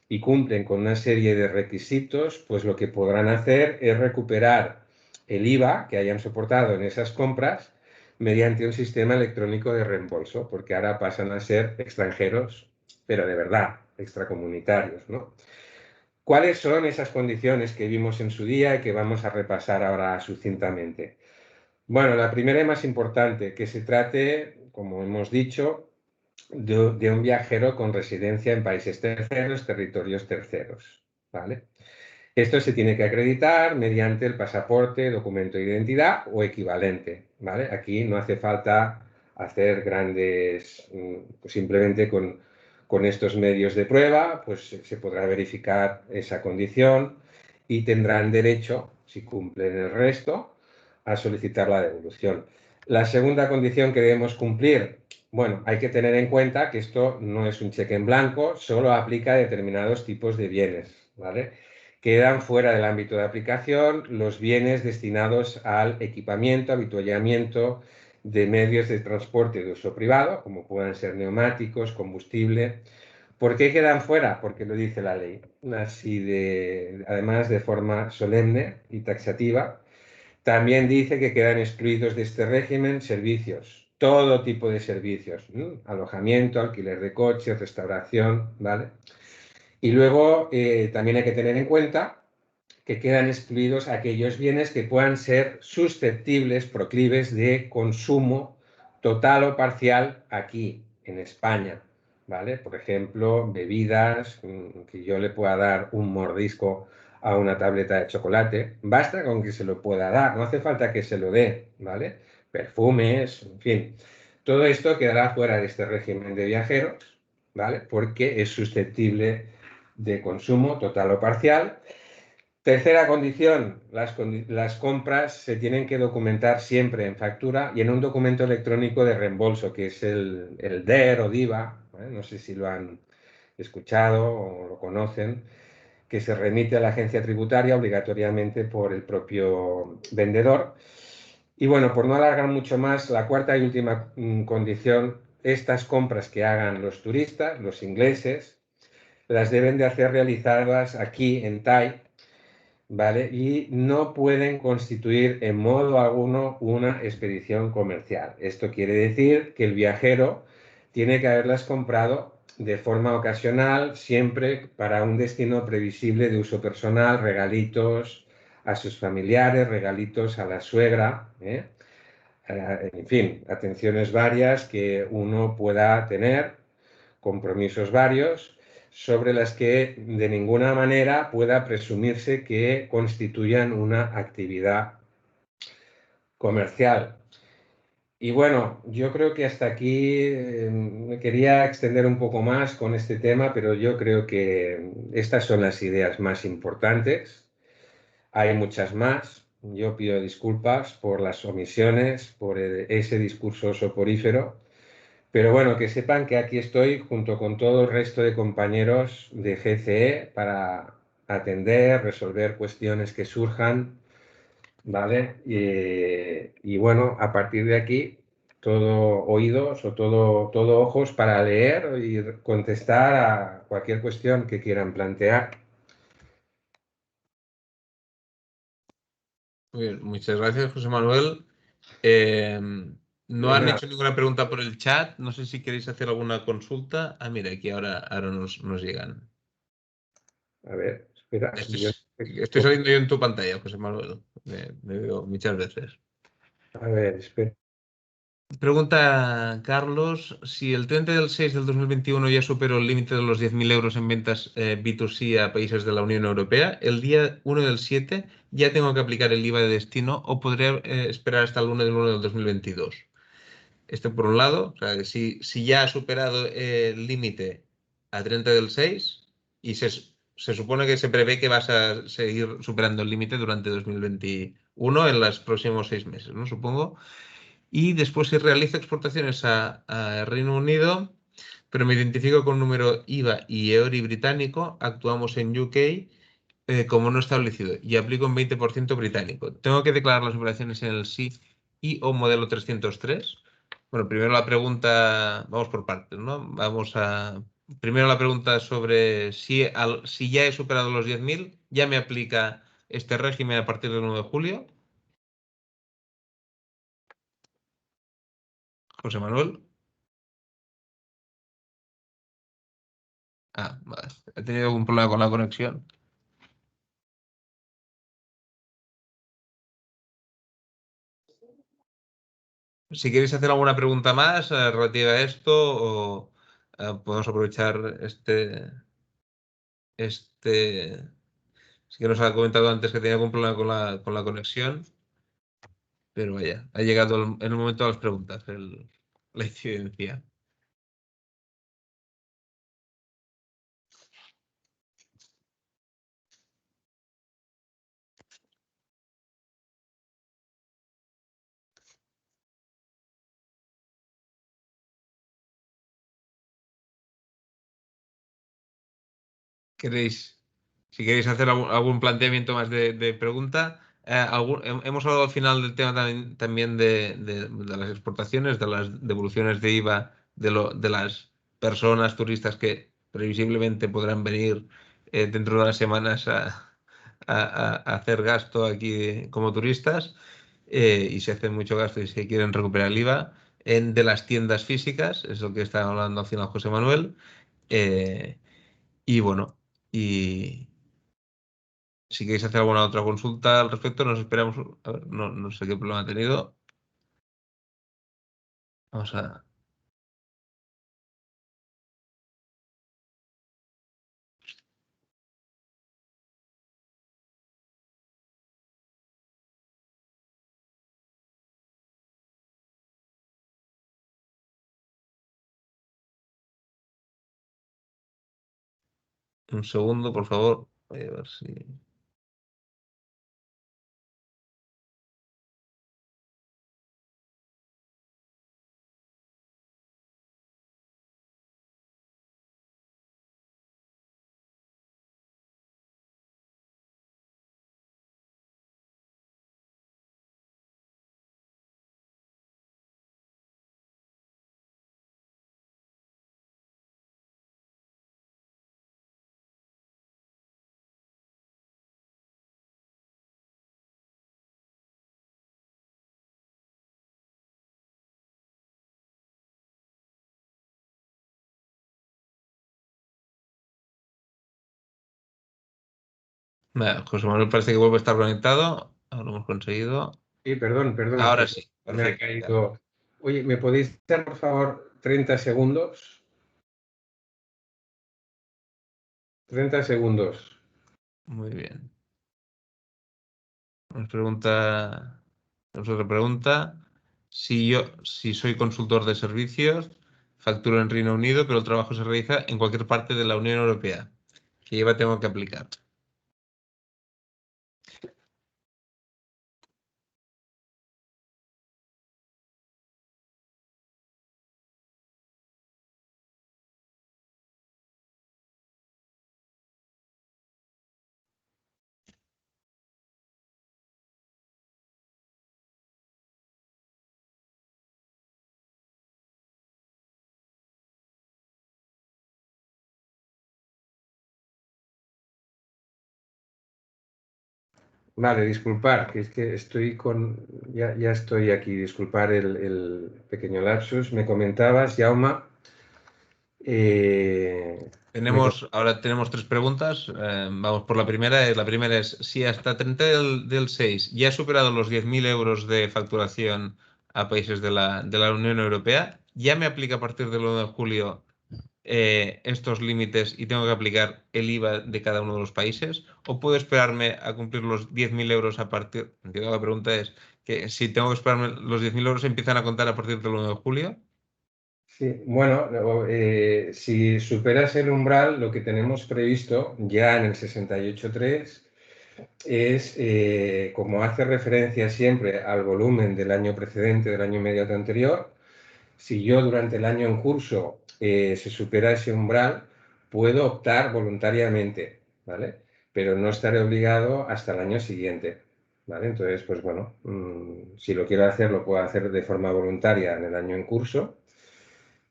y cumplen con una serie de requisitos, pues lo que podrán hacer es recuperar el IVA que hayan soportado en esas compras mediante un sistema electrónico de reembolso, porque ahora pasan a ser extranjeros, pero de verdad, extracomunitarios, ¿no? ¿Cuáles son esas condiciones que vimos en su día y que vamos a repasar ahora sucintamente? Bueno, la primera y más importante, que se trate, como hemos dicho, de un viajero con residencia en países terceros, territorios terceros, ¿vale? Esto se tiene que acreditar mediante el pasaporte, documento de identidad o equivalente, ¿vale? Aquí no hace falta hacer grandes, pues simplemente con estos medios de prueba, pues se podrá verificar esa condición y tendrán derecho, si cumplen el resto, a solicitar la devolución. La segunda condición que debemos cumplir, bueno, hay que tener en cuenta que esto no es un cheque en blanco, solo aplica a determinados tipos de bienes, ¿vale? Quedan fuera del ámbito de aplicación los bienes destinados al equipamiento, avituallamiento de medios de transporte de uso privado, como puedan ser neumáticos, combustible. ¿Por qué quedan fuera? Porque lo dice la ley. Además, de forma solemne y taxativa, también dice que quedan excluidos de este régimen servicios, todo tipo de servicios, alojamiento, alquiler de coches, restauración, ¿vale? Y luego también hay que tener en cuenta que quedan excluidos aquellos bienes que puedan ser susceptibles, proclives de consumo total o parcial aquí, en España, ¿vale? Por ejemplo, bebidas, que yo le pueda dar un mordisco a una tableta de chocolate, basta con que se lo pueda dar, no hace falta que se lo dé, ¿vale? Perfumes, en fin. Todo esto quedará fuera de este régimen de viajeros, ¿vale? Porque es susceptible de consumo total o parcial. Tercera condición, las compras se tienen que documentar siempre en factura y en un documento electrónico de reembolso, que es el DER o DIVA, ¿eh? No sé si lo han escuchado o lo conocen, que se remite a la agencia tributaria obligatoriamente por el propio vendedor. Y bueno, por no alargar mucho más, la cuarta y última condición, estas compras que hagan los turistas, los ingleses, las deben de hacer realizadas aquí en TAI, ¿vale? Y no pueden constituir en modo alguno una expedición comercial. Esto quiere decir que el viajero tiene que haberlas comprado de forma ocasional, siempre para un destino previsible de uso personal, regalitos a sus familiares, regalitos a la suegra, en fin, atenciones varias que uno pueda tener, compromisos varios, sobre las que de ninguna manera pueda presumirse que constituyan una actividad comercial. Y bueno, yo creo que hasta aquí me quería extender un poco más con este tema, pero yo creo que estas son las ideas más importantes. Hay muchas más. Yo pido disculpas por las omisiones, por ese discurso soporífero. Pero bueno, que sepan que aquí estoy junto con todo el resto de compañeros de GCE para atender, resolver cuestiones que surjan, ¿vale? Y bueno, a partir de aquí, todo oídos o todo ojos para leer y contestar a cualquier cuestión que quieran plantear. Muy bien, muchas gracias, José Manuel. Eh, no De han nada. hecho ninguna pregunta por el chat. No sé si queréis hacer alguna consulta. Ah, mira, aquí ahora nos llegan. A ver, espera. Estoy saliendo yo en tu pantalla, José Manuel. Me veo muchas veces. A ver, espera. Pregunta Carlos, si el 30 del 6 del 2021 ya superó el límite de los 10.000 euros en ventas B2C a países de la Unión Europea, el día 1 del 7 ya tengo que aplicar el IVA de destino o podría esperar hasta el 1 del 1 del 2022. Esto por un lado, o sea, si ya ha superado el límite a 30 del 6 y se supone que se prevé que vas a seguir superando el límite durante 2021 en los próximos 6 meses, ¿no? Supongo. Y después si realizo exportaciones a Reino Unido, pero me identifico con número IVA y EORI británico, actuamos en UK como no establecido y aplico un 20% británico. ¿Tengo que declarar las operaciones en el SIF y o modelo 303? Bueno, primero la pregunta, vamos por partes, ¿no? Primero la pregunta sobre si ya he superado los 10.000, ¿ya me aplica este régimen a partir del 1 de julio? José Manuel. Ah, vale. He tenido algún problema con la conexión. Si queréis hacer alguna pregunta más relativa a esto, o podemos aprovechar este. Sí que nos ha comentado antes que tenía algún problema con la conexión, pero vaya, ha llegado en el momento de las preguntas, la incidencia. ¿Queréis, si queréis hacer algún planteamiento más de pregunta? Hemos hablado al final del tema también de las exportaciones, de las devoluciones de IVA de las personas turistas que previsiblemente podrán venir dentro de unas semanas a hacer gasto aquí como turistas y se hacen mucho gasto y se quieren recuperar el IVA de las tiendas físicas, es lo que está hablando al final José Manuel. eh, y bueno, y si queréis hacer alguna otra consulta al respecto, nos esperamos. A ver, no sé qué problema ha tenido. Vamos a. Un segundo, por favor. Voy a ver si. Vale, José Manuel parece que vuelve a estar conectado. Ahora lo hemos conseguido. Sí, perdón, Ahora que sí, me ha perfecto. Ya. caído. Oye, ¿me podéis dar, por favor, 30 segundos? 30 segundos. Muy bien. Nos otra pregunta. Si soy consultor de servicios, facturo en Reino Unido, pero el trabajo se realiza en cualquier parte de la Unión Europea. ¿Qué IVA tengo que aplicar? Vale, disculpar, que es que estoy con... Ya estoy aquí, disculpar el pequeño lapsus. Me comentabas, Jauma, eh, me com- Ahora tenemos tres preguntas. Vamos por la primera. La primera es si hasta 30 del 6 ya he superado los 10.000 euros de facturación a países de la Unión Europea, ¿ya me aplica a partir del 1 de julio estos límites y tengo que aplicar el IVA de cada uno de los países? ¿O puedo esperarme a cumplir los 10.000 euros a partir? Entiendo que la pregunta es que si tengo que esperarme los 10.000 euros empiezan a contar a partir del 1 de julio. Sí, bueno, si superas el umbral, lo que tenemos previsto ya en el 68.3 es, como hace referencia siempre al volumen del año precedente, del año inmediato anterior, si yo durante el año en curso se supera ese umbral, puedo optar voluntariamente, ¿vale? Pero no estaré obligado hasta el año siguiente, ¿vale? Entonces, pues bueno, si lo quiero hacer, lo puedo hacer de forma voluntaria en el año en curso,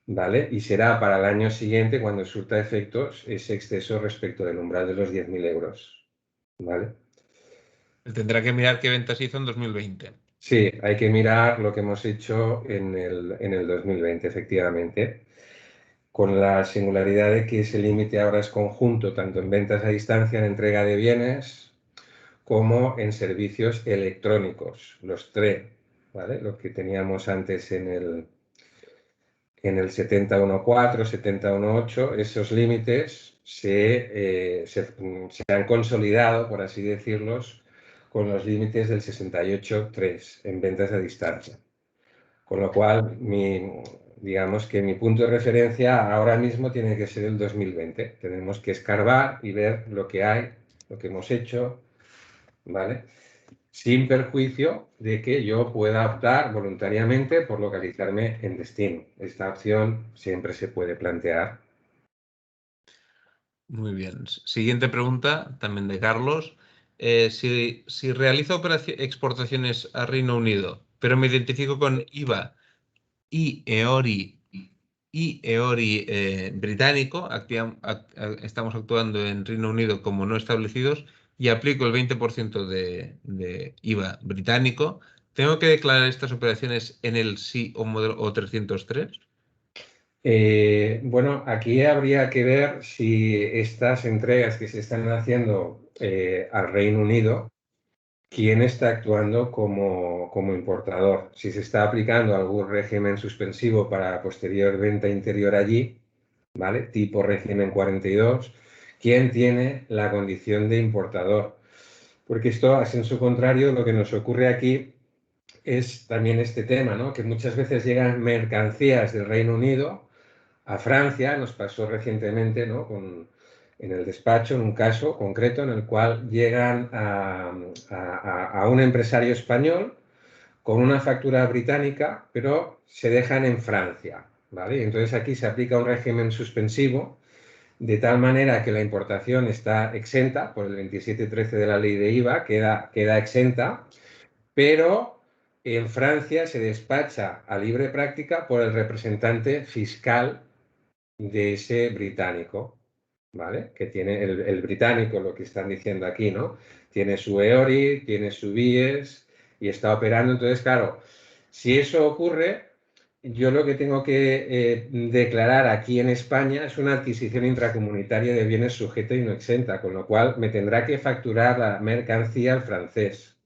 ¿vale? Y será para el año siguiente cuando surta efectos ese exceso respecto del umbral de los 10.000 euros, ¿vale? Tendrá que mirar qué ventas hizo en 2020. Sí, hay que mirar lo que hemos hecho en el 2020, efectivamente, con la singularidad de que ese límite ahora es conjunto, tanto en ventas a distancia, en entrega de bienes, como en servicios electrónicos, los tres, ¿vale? Lo que teníamos antes en el 70.1.4, 70.1.8, esos límites se han consolidado, por así decirlos, con los límites del 68.3 en ventas a distancia. Con lo cual, digamos que mi punto de referencia ahora mismo tiene que ser el 2020. Tenemos que escarbar y ver lo que hay, lo que hemos hecho, ¿vale? Sin perjuicio de que yo pueda optar voluntariamente por localizarme en destino. Esta opción siempre se puede plantear. Muy bien. Siguiente pregunta, también de Carlos. Si realizo exportaciones a Reino Unido, pero me identifico con IVA y EORI británico, estamos actuando en Reino Unido como no establecidos y aplico el 20% de IVA británico, ¿tengo que declarar estas operaciones en el SI o modelo o 303? Bueno, aquí habría que ver si estas entregas que se están haciendo al Reino Unido, quién está actuando como importador. Si se está aplicando algún régimen suspensivo para posterior venta interior allí, ¿vale? Tipo régimen 42, quién tiene la condición de importador. Porque esto, a sensu contrario, lo que nos ocurre aquí es también este tema, ¿no? Que muchas veces llegan mercancías del Reino Unido a Francia, nos pasó recientemente, ¿no? En el despacho, en un caso concreto en el cual llegan a un empresario español con una factura británica, pero se dejan en Francia, ¿vale? Entonces aquí se aplica un régimen suspensivo de tal manera que la importación está exenta por el 27.13 de la ley de IVA, queda exenta, pero en Francia se despacha a libre práctica por el representante fiscal de ese británico, ¿vale? Que tiene el británico, lo que están diciendo aquí, ¿no? Tiene su EORI, tiene su BIES y está operando. Entonces, claro, si eso ocurre, yo lo que tengo que declarar aquí en España es una adquisición intracomunitaria de bienes sujeta y no exenta, con lo cual me tendrá que facturar la mercancía al francés,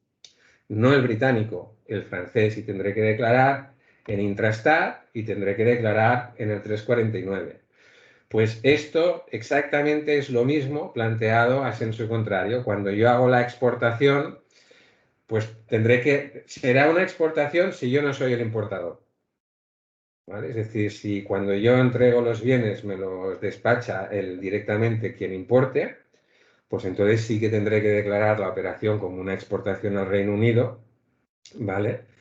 no el británico, el francés, y tendré que declarar en Intrastat y tendré que declarar en el 349. Pues esto exactamente es lo mismo planteado a sensu contrario. Cuando yo hago la exportación, pues será una exportación si yo no soy el importador, ¿vale? Es decir, si cuando yo entrego los bienes me los despacha directamente quien importe, pues entonces sí que tendré que declarar la operación como una exportación al Reino Unido, ¿vale?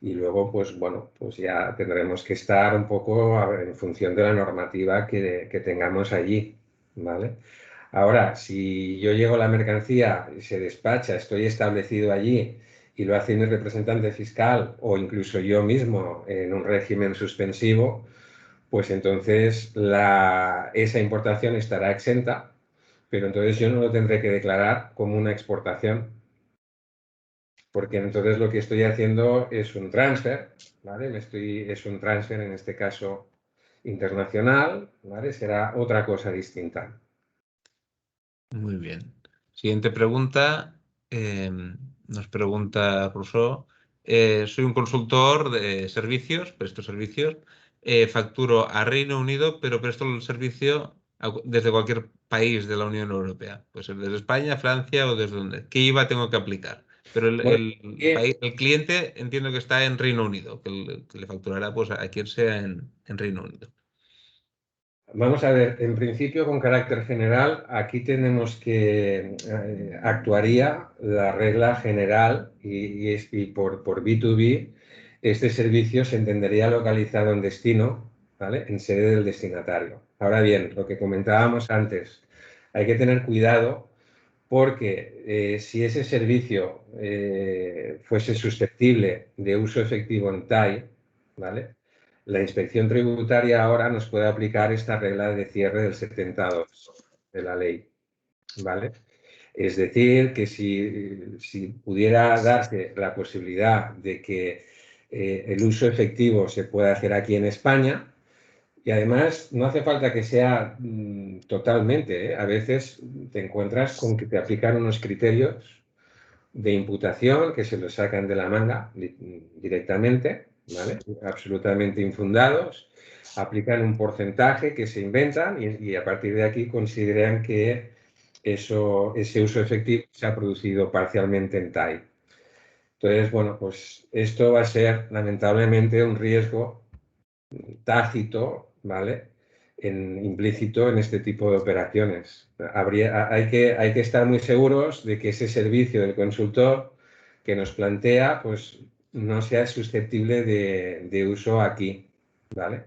Y luego, pues bueno, pues ya tendremos que estar un poco en función de la normativa que tengamos allí, ¿vale? Ahora, si yo llego la mercancía, se despacha, estoy establecido allí y lo hace mi representante fiscal o incluso yo mismo en un régimen suspensivo, pues entonces esa importación estará exenta, pero entonces yo no lo tendré que declarar como una exportación. porque entonces lo que estoy haciendo es un transfer, ¿vale? Es un transfer, en este caso, internacional, ¿vale? Será otra cosa distinta. Muy bien. Siguiente pregunta. Nos pregunta Rousseau. Soy un consultor de servicios, presto servicios. Facturo a Reino Unido, pero presto el servicio desde cualquier país de la Unión Europea. Puede ser desde España, Francia o desde donde. ¿Qué IVA tengo que aplicar? Pero Bueno, el cliente entiendo que está en Reino Unido, que le facturará pues, a quien sea en Reino Unido. vamos a ver, en principio, con carácter general, aquí tenemos que actuaría la regla general y por B2B, este servicio se entendería localizado en destino, ¿vale? En sede del destinatario. Ahora bien, lo que comentábamos antes, hay que tener cuidado porque si ese servicio fuese susceptible de uso efectivo en TAI, ¿vale? La inspección tributaria ahora nos puede aplicar esta regla de cierre del 72 de la ley, ¿vale? Es decir, que si pudiera darse la posibilidad de que el uso efectivo se pueda hacer aquí en España, y además no hace falta que sea totalmente, ¿eh? A veces te encuentras con que te aplican unos criterios de imputación que se los sacan de la manga directamente, ¿vale? Absolutamente infundados, aplican un porcentaje que se inventan y a partir de aquí consideran que ese uso efectivo se ha producido parcialmente en TAI. Entonces, bueno, pues esto va a ser lamentablemente un riesgo tácito, ¿vale? Implícito en este tipo de operaciones. Hay que estar muy seguros de que ese servicio del consultor que nos plantea, pues no sea susceptible de uso aquí, ¿vale?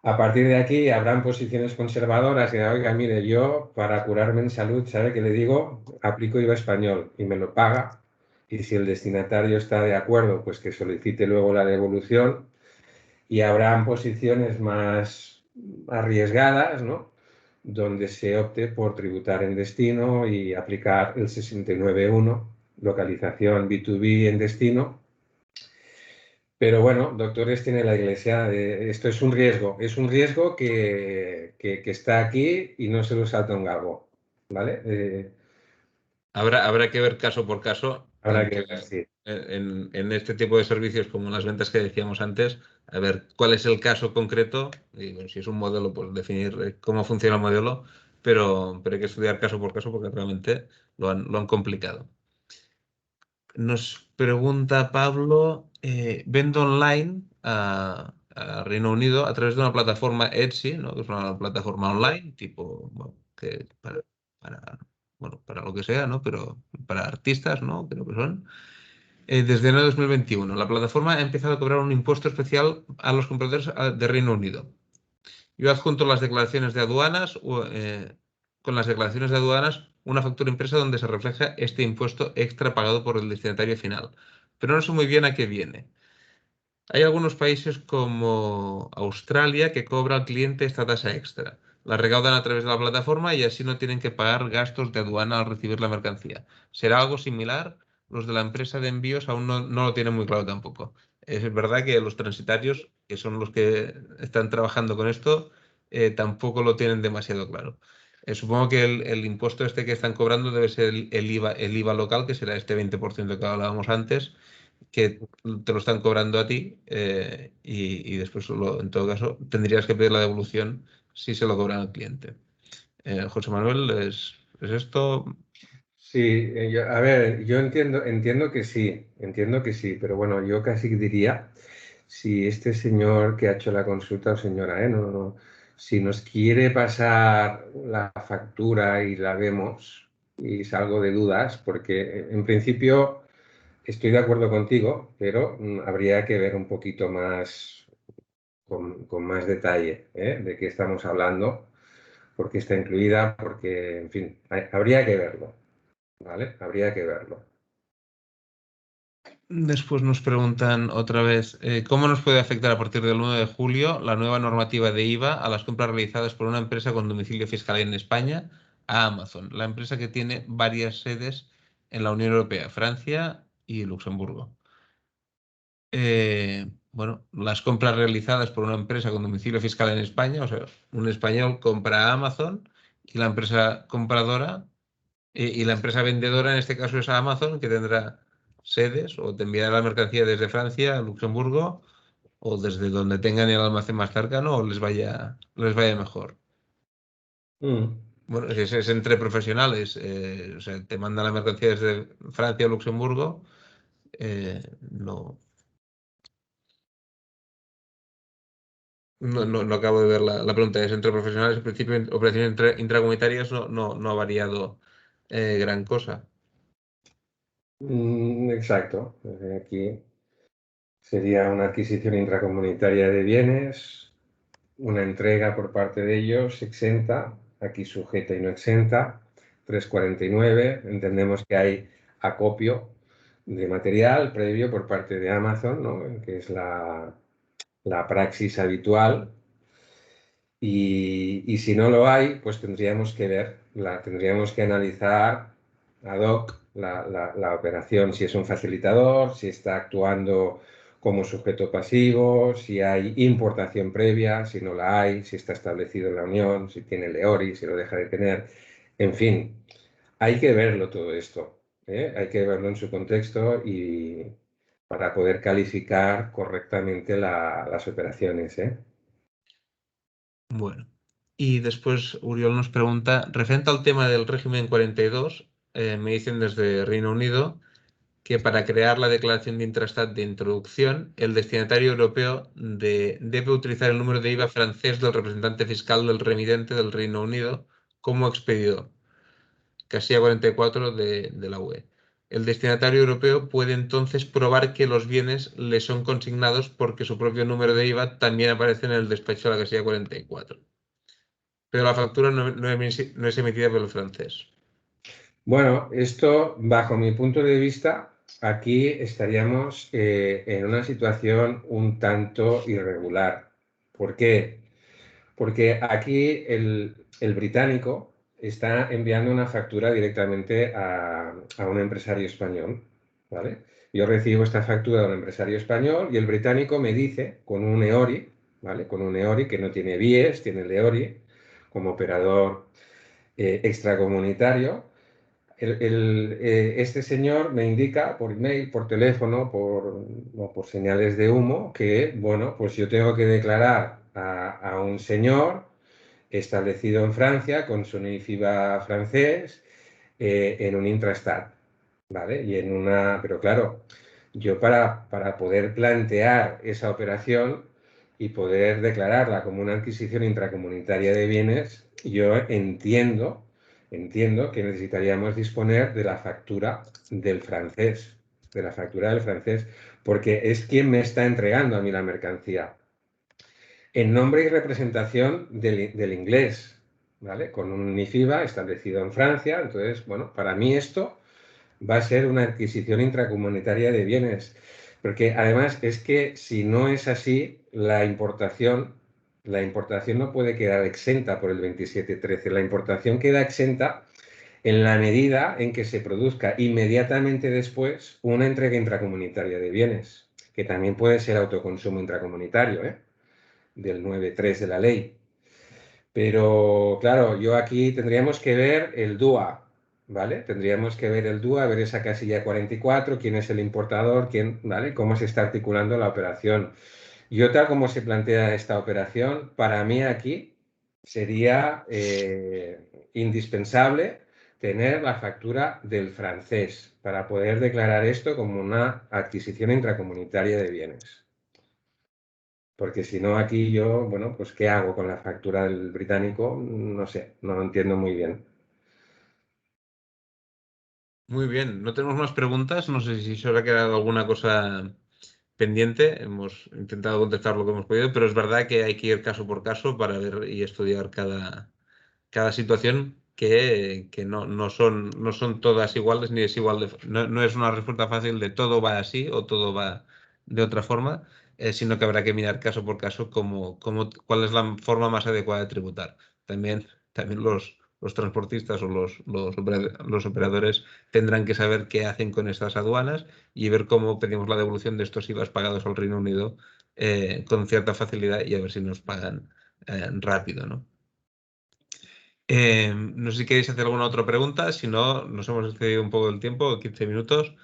A partir de aquí habrán posiciones conservadoras que, oiga, mire, yo para curarme en salud, ¿sabe qué le digo? Aplico IVA español y me lo paga. Y si el destinatario está de acuerdo, pues que solicite luego la devolución y habrán posiciones más arriesgadas, ¿no? Donde se opte por tributar en destino y aplicar el 69.1, localización B2B en destino. Pero bueno, doctores tiene la Iglesia, esto es un riesgo que está aquí y no se lo salta un galgo, ¿vale? Habrá que ver caso por caso, Habrá tanto que ver, sí. en este tipo de servicios como en las ventas que decíamos antes, a ver cuál es el caso concreto y bueno, si es un modelo, pues definir cómo funciona el modelo, pero hay que estudiar caso por caso porque realmente lo han complicado. Nos pregunta Pablo, vendo online a Reino Unido a través de una plataforma Etsy, ¿no? Que es una plataforma online, tipo, bueno, que para, bueno, para lo que sea, ¿no? Pero para artistas, ¿no? Creo que son. Desde enero de 2021, la plataforma ha empezado a cobrar un impuesto especial a los compradores de Reino Unido. Yo adjunto las declaraciones de aduanas, con las declaraciones de aduanas, una factura impresa donde se refleja este impuesto extra pagado por el destinatario final. Pero no sé muy bien a qué viene. Hay algunos países como Australia que cobra al cliente esta tasa extra. La recaudan a través de la plataforma y así no tienen que pagar gastos de aduana al recibir la mercancía. ¿Será algo similar? Los de la empresa de envíos aún no lo tienen muy claro tampoco. Es verdad que los transitarios, que son los que están trabajando con esto, tampoco lo tienen demasiado claro. Supongo que el impuesto este que están cobrando debe ser el IVA local, que será este 20% que hablábamos antes, que te lo están cobrando a ti y después, en todo caso, tendrías que pedir la devolución si se lo cobran al cliente. José Manuel, ¿es esto? Sí, a ver, yo entiendo que sí, pero bueno, yo casi diría, si este señor que ha hecho la consulta, o señora, si nos quiere pasar la factura y la vemos y salgo de dudas, porque en principio estoy de acuerdo contigo, pero habría que ver un poquito más, con más detalle, de qué estamos hablando, por qué está incluida, porque, en fin, habría que verlo. ¿Vale? Habría que verlo. Después nos preguntan otra vez, ¿cómo nos puede afectar a partir del 1 de julio la nueva normativa de IVA a las compras realizadas por una empresa con domicilio fiscal en España a Amazon, la empresa que tiene varias sedes en la Unión Europea, Francia y Luxemburgo. Bueno, las compras realizadas por una empresa con domicilio fiscal en España, o sea, un español compra a Amazon y la empresa compradora y la empresa vendedora en este caso es Amazon, que tendrá sedes o te enviará la mercancía desde Francia a Luxemburgo o desde donde tengan el almacén más cercano o les vaya mejor. Mm. Bueno, es entre profesionales, o sea, te manda la mercancía desde Francia a Luxemburgo, no, no acabo de ver la pregunta, es entre profesionales, en principio operaciones intracomunitarias no ha variado gran cosa. Exacto. Aquí sería una adquisición intracomunitaria de bienes, una entrega por parte de ellos exenta, aquí sujeta y no exenta, 349. Entendemos que hay acopio de material previo por parte de Amazon, ¿no? Que es la praxis habitual. Y si no lo hay, pues tendríamos que ver, tendríamos que analizar ad hoc la operación, si es un facilitador, si está actuando como sujeto pasivo, si hay importación previa, si no la hay, si está establecido en la Unión, si tiene LEORI, si lo deja de tener. En fin, hay que verlo todo esto, ¿eh? Hay que verlo en su contexto y para poder calificar correctamente las operaciones, ¿eh? Bueno, y después Uriol nos pregunta, referente al tema del régimen 42, me dicen desde Reino Unido que para crear la declaración de Intrastat de introducción, el destinatario europeo debe utilizar el número de IVA francés del representante fiscal del remitente del Reino Unido como expedidor, casilla 44 de la UE. El destinatario europeo puede entonces probar que los bienes le son consignados porque su propio número de IVA también aparece en el despacho de la casilla 44. Pero la factura no es emitida por el francés. Bueno, esto, bajo mi punto de vista, aquí estaríamos en una situación un tanto irregular. ¿Por qué? Porque aquí el británico está enviando una factura directamente a un empresario español, ¿vale? Yo recibo esta factura de un empresario español y el británico me dice, con un EORI, ¿vale? Con un EORI que no tiene BIES, tiene el EORI como operador extracomunitario. Este señor me indica por email, por teléfono, por señales de humo, que, bueno, pues yo tengo que declarar a un señor establecido en Francia con su NIFIBA francés en un Intrastat, ¿vale? Pero claro, yo para poder plantear esa operación y poder declararla como una adquisición intracomunitaria de bienes, yo entiendo que necesitaríamos disponer de la factura del francés, porque es quien me está entregando a mí la mercancía en nombre y representación del inglés, ¿vale? Con un NIFIBA establecido en Francia. Entonces, bueno, para mí esto va a ser una adquisición intracomunitaria de bienes, porque además es que si no es así, la importación no puede quedar exenta por el 2713. La importación queda exenta en la medida en que se produzca inmediatamente después una entrega intracomunitaria de bienes, que también puede ser autoconsumo intracomunitario, ¿eh? Del 9.3 de la ley. Pero claro, yo aquí tendríamos que ver el DUA, ¿vale? Tendríamos que ver el DUA, ver esa casilla 44, quién es el importador, quién, ¿vale? Cómo se está articulando la operación. Yo tal como se plantea esta operación, para mí aquí sería indispensable tener la factura del francés para poder declarar esto como una adquisición intracomunitaria de bienes. Porque si no, aquí yo, bueno, pues ¿qué hago con la factura del británico? No sé, no lo entiendo muy bien. Muy bien, no tenemos más preguntas. No sé si se os ha quedado alguna cosa pendiente. Hemos intentado contestar lo que hemos podido, pero es verdad que hay que ir caso por caso para ver y estudiar cada situación que no son todas iguales ni es igual no es una respuesta fácil de todo va así o todo va de otra forma, sino que habrá que mirar caso por caso cuál es la forma más adecuada de tributar. También los transportistas o los operadores tendrán que saber qué hacen con estas aduanas y ver cómo pedimos la devolución de estos IVAs pagados al Reino Unido con cierta facilidad y a ver si nos pagan rápido, ¿no? No sé si queréis hacer alguna otra pregunta, si no, nos hemos excedido un poco del tiempo, 15 minutos,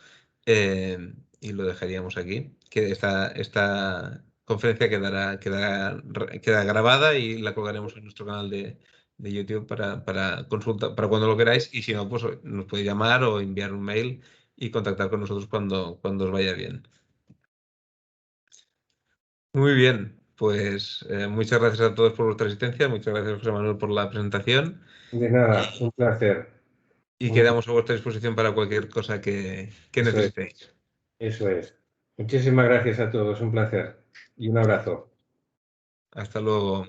y lo dejaríamos aquí. Que esta conferencia queda grabada y la colgaremos en nuestro canal de YouTube para consulta, para cuando lo queráis, y si no, pues nos podéis llamar o enviar un mail y contactar con nosotros cuando os vaya bien. Muy bien, pues muchas gracias a todos por vuestra asistencia, muchas gracias José Manuel por la presentación. De nada, un placer. Y quedamos a vuestra disposición para cualquier cosa que Eso es, necesitéis. eso es. Muchísimas gracias a todos, un placer y un abrazo. Hasta luego.